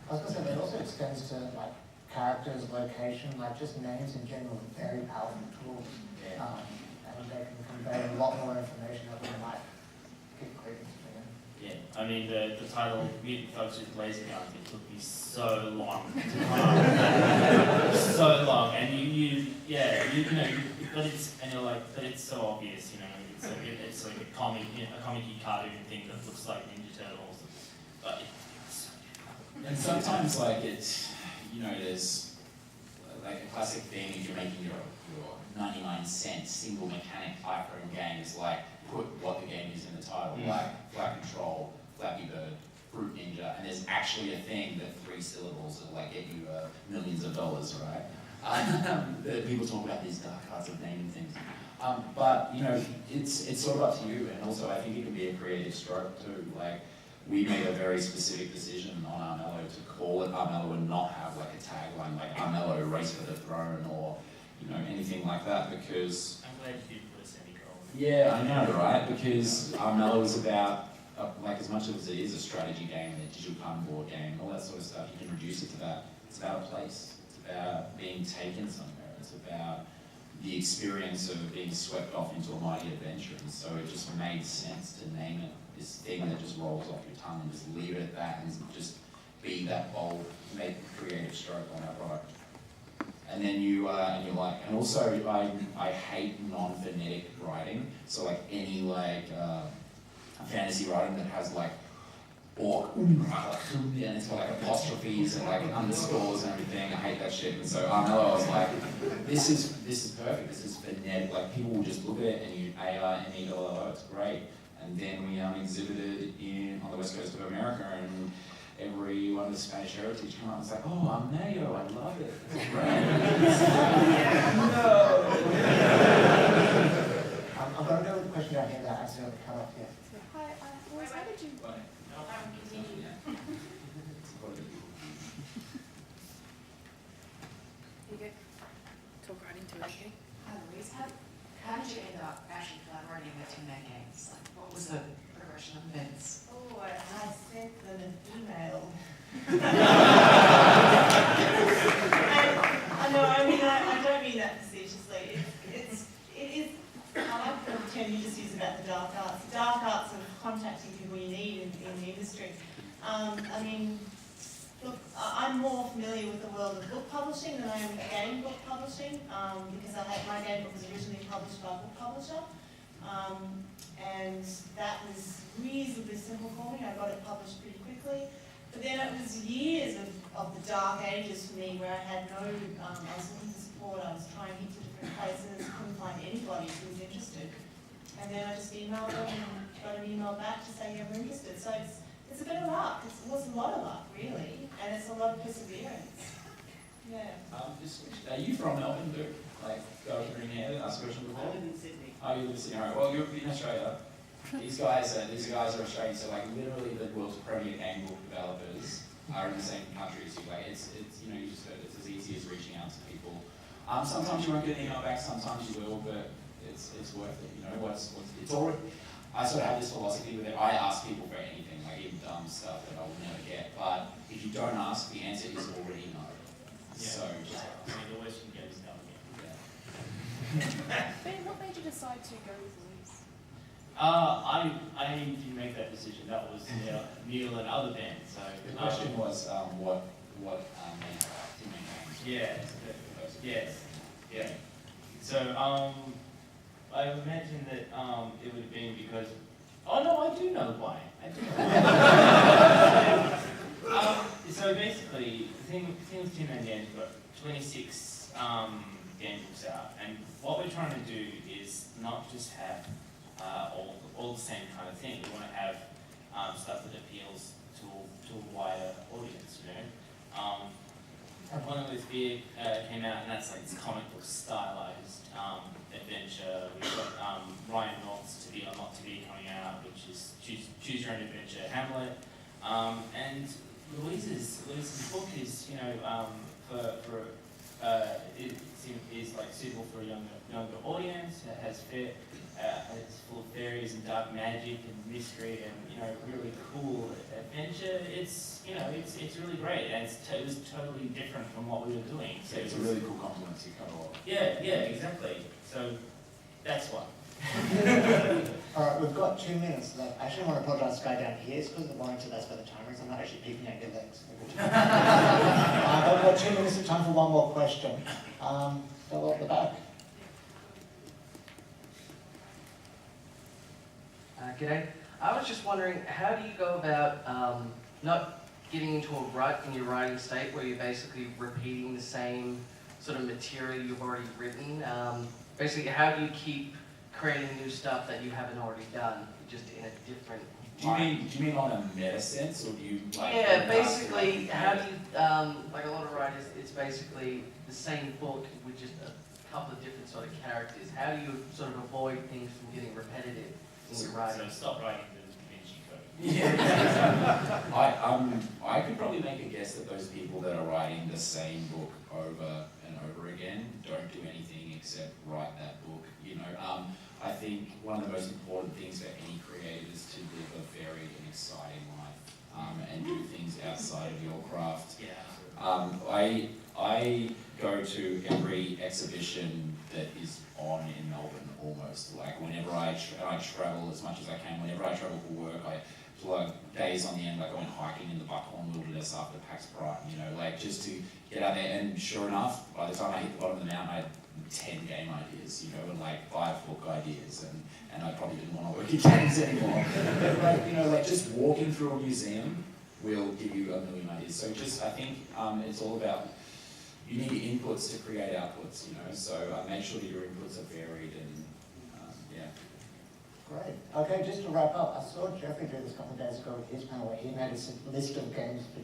Speaker 1: I was going to say that also extends to like characters, location, like just names in general are very powerful tools. And they can convey a lot more information than we might give credence to.
Speaker 4: Yeah, I mean the title Mutant Thugs with Laser Guns, it took me so long to so long, and but it's so obvious, it's like a comic-y cartoon thing that looks like Ninja Turtles, but
Speaker 5: And sometimes, like, there's like a classic thing if you're making your 99-cent single mechanic iframe game is like, put what the game is in the title, like Flat Control, Flappy Bird, Fruit Ninja, and there's actually a thing that 3 syllables will like get you millions of dollars, right? That people talk about these dark arts of naming things. But it's sort of up to you, and also I think it can be a creative stroke too. Like, we made a very specific decision on Armello to call it Armello and not have like a tagline like Armello Race for the Throne or anything like that, because
Speaker 4: I'm glad you didn't put a semicolon.
Speaker 5: yeah, I know, right? Because Armello is about like, as much as it is a strategy game and a digital card board game and all that sort of stuff, you can reduce it to that. It's about a place. It's about being taken somewhere. It's about the experience of being swept off into a mighty adventure. And so it just made sense to name it this thing that just rolls off your tongue and just leave it at that and just be that bold, make a creative stroke on that product. And then you're like, and also I hate non-phonetic writing. So like any fantasy writing that has like and it's got like apostrophes and like underscores and everything. I hate that shit. And so Armello, I was like, this is perfect. This is phonetic. Like, people will just look at it and you ARMELLO, it's great. And then we exhibited on the west coast of America, and everyone with Spanish heritage come up and say, oh, I'm Mayo, I love it. It's great.
Speaker 1: I'm going to go with the question down here that I accidentally cut off here.
Speaker 11: Hi, Louisa, how did you... You go. Talk right into it, okay?
Speaker 12: Hi Louise, how did you end up actually collaborating with Tin Man Games? Like, what was the progression of events?
Speaker 3: Oh, I sent them an email. I know, I mean, I don't mean that facetiously. It is, I like the term you just used about the dark arts. The dark arts of contacting people you need in the industry. I mean, look, I'm more familiar with the world of book publishing than I am with game book publishing, because my game book was originally published by a book publisher. And that was reasonably simple for me. I got it published pretty quickly. But then it was years of the dark ages for me where I had no, I was looking for support, I was trying heaps of different places, couldn't find anybody who was interested. And then I just emailed them and got an email back to say, yeah, we're interested. So it's a bit of luck. It was a lot of luck, really. And it's a lot of perseverance. Yeah.
Speaker 5: Are you from Melbourne, Luke? Like, go over in here and ask a question before?
Speaker 3: I live in Sydney.
Speaker 5: Oh, you live in Sydney, all right. Well, you're in Australia. These guys are Australian, so like literally the world's premier game book developers are in the same country as you. Like it's you know, you just heard it's as easy as reaching out to people. Sometimes you won't get an email back, sometimes you will, but it's worth it. You know, it's already. I sort of have this philosophy with it. I ask people for anything, like even dumb stuff that I will never get. But if you don't ask, the answer is already no.
Speaker 9: Yeah.
Speaker 5: So just,
Speaker 9: I mean, the worst you can get is no again.
Speaker 5: yeah.
Speaker 11: Ben, what made you decide to go with Louise?
Speaker 9: I didn't make that decision. That was Neil and other bands. So
Speaker 5: The question was what Tin Man Games.
Speaker 9: Yeah. Yes. Yeah. So I imagine that it would have been because. Oh no, I do know why. I do know why. So basically, the thing with Tin Man Games, we've got 26 game books out, and what we're trying to do is not just have all the same kind of thing. We want to have stuff that appeals to a wider audience, you know. One of those big came out, and that's like this comic book stylized adventure. We've got Ryan North's To Be or Not To Be coming out, which is Choose Your Own Adventure, Hamlet, and Louisa's book is, you know, is like suitable for a younger audience. It has it's full of fairies and dark magic and mystery and, you know, really cool adventure. It's, you know, it's really great, and it was totally different from what we were doing. So
Speaker 5: It's a really cool compliment to cover off.
Speaker 9: yeah, exactly. So that's why.
Speaker 1: All right, we've got 2 minutes left. I actually want to apologise to go down here. It's because of the monitor, that's where the timer is. I'm not actually peeking at your legs. But we've got 2 minutes of time for one more question. Go at the back.
Speaker 13: G'day. I was just wondering, how do you go about not getting into a rut in your writing state where you're basically repeating the same sort of material you've already written? Basically, how do you keep creating new stuff that you haven't already done, just in a different
Speaker 5: Do you mean on a meta sense, or do you like?
Speaker 13: Yeah, basically, how do you, like a lot of writers, it's basically the same book with just a couple of different sort of characters. How do you sort of avoid things from getting repetitive in your writing?
Speaker 9: So stop writing the Da Vinci Code.
Speaker 5: Yeah. I could probably make a guess that those people that are writing the same book over and over again don't do anything except write that book. You know, I think one of the most important things for any creator is to live a varied and exciting life, and do things outside of your craft.
Speaker 9: Yeah.
Speaker 5: I go to every exhibition that is on in Melbourne almost. Like whenever I travel as much as I can. Whenever I travel for work, I plug days on the end, like I went hiking in the Buckhorn Wilderness after PAX Brighton, you know, like just to get out there. And sure enough, by the time I hit the bottom of the mountain, I had 10 game ideas, you know, and like 5 book ideas, and I probably didn't want to work in games anymore. But like, you know, like just walking through a museum will give you a million ideas. So just, I think it's all about, you need inputs to create outputs, you know, so make sure that your inputs are varied and, yeah.
Speaker 1: Great. Okay, just to wrap up, I saw Jeffrey do this a couple of days ago with his panel where he made a list of games for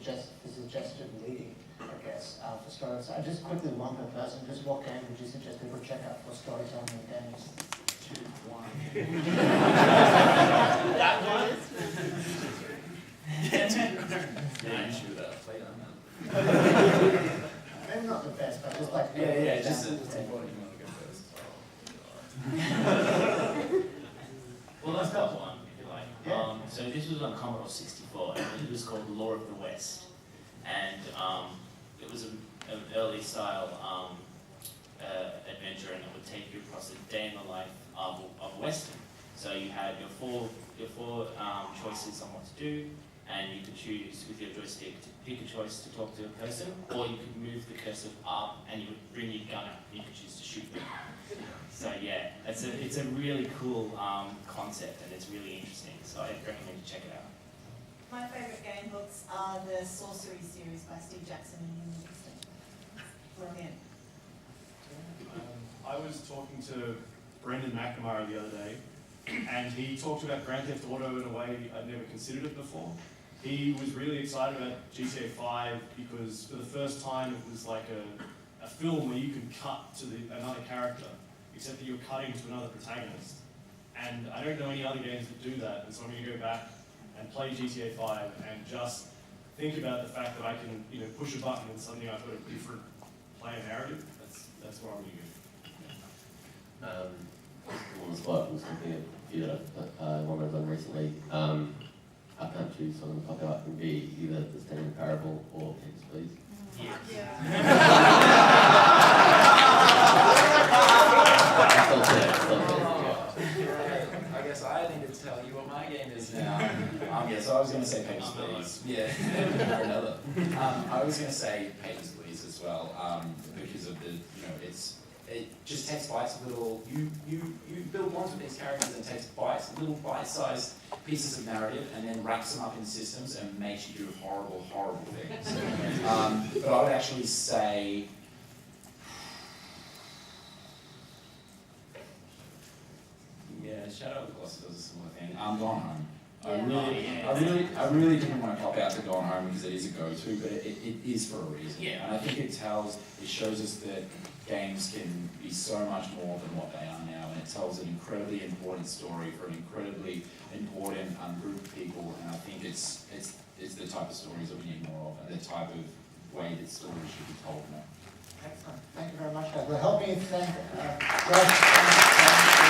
Speaker 1: suggested reading, I guess, for story. So just quickly, one per person, just what game would you suggest people check out for storytelling in games?
Speaker 5: Choose one.
Speaker 9: That one?
Speaker 5: Yeah, you should play on that.
Speaker 1: Maybe not the best, but just like...
Speaker 5: Yeah, just what you want to go first.
Speaker 9: Well, I've got one, if you like.
Speaker 1: Yeah.
Speaker 9: So this was on Commodore 64, and it was called Law of the West. And it was an early style adventure, and it would take you across a day in the life of a Western. So you had your four choices on what to do, and you could choose with your joystick to pick a choice to talk to a person, or you could move the cursor up and you would bring your gun up and you could choose to shoot them. So yeah, it's a really cool concept, and it's really interesting, so I'd recommend you check it out.
Speaker 3: My favourite game books are the Sorcery series by Steve Jackson and Ian Livingstone. Brilliant.
Speaker 7: I was talking to Brendan McNamara the other day, and he talked about Grand Theft Auto in a way I'd never considered it before. He was really excited about GTA 5 because for the first time it was like a film where you could cut to another character, except that you're cutting to another protagonist. And I don't know any other games that do that, and so I'm going to go back and play GTA 5 and just think about the fact that I can, push a button and suddenly I've got a different player narrative. That's what I'm going to do.
Speaker 6: On the spot, I'm just thinking of a few that one I've done recently. I can't choose, so I'm going to pop out and be either the Standing Parable or Papers, Please.
Speaker 5: I guess I need to tell you what my game is now. So I was going to say Papers, Please. Yeah, or another. I was going to say Papers, Please as well, because of the, it just takes bites of little, you build bonds with these characters and takes little bite-sized pieces of narrative and then wraps them up in systems and makes you do horrible, horrible things. But I would actually say, Shadow of the Colossus does a similar thing. Gone Home. I really didn't want to pop out to Gone Home because it is a go-to, but it is for a reason.
Speaker 9: Yeah.
Speaker 5: And I think it shows us that games can be so much more than what they are now, and it tells an incredibly important story for an incredibly important group of people, and I think it's the type of stories that we need more of, and the type of way that stories should be told now.
Speaker 1: Excellent. Thank you very much, guys. We'll help me thank Josh.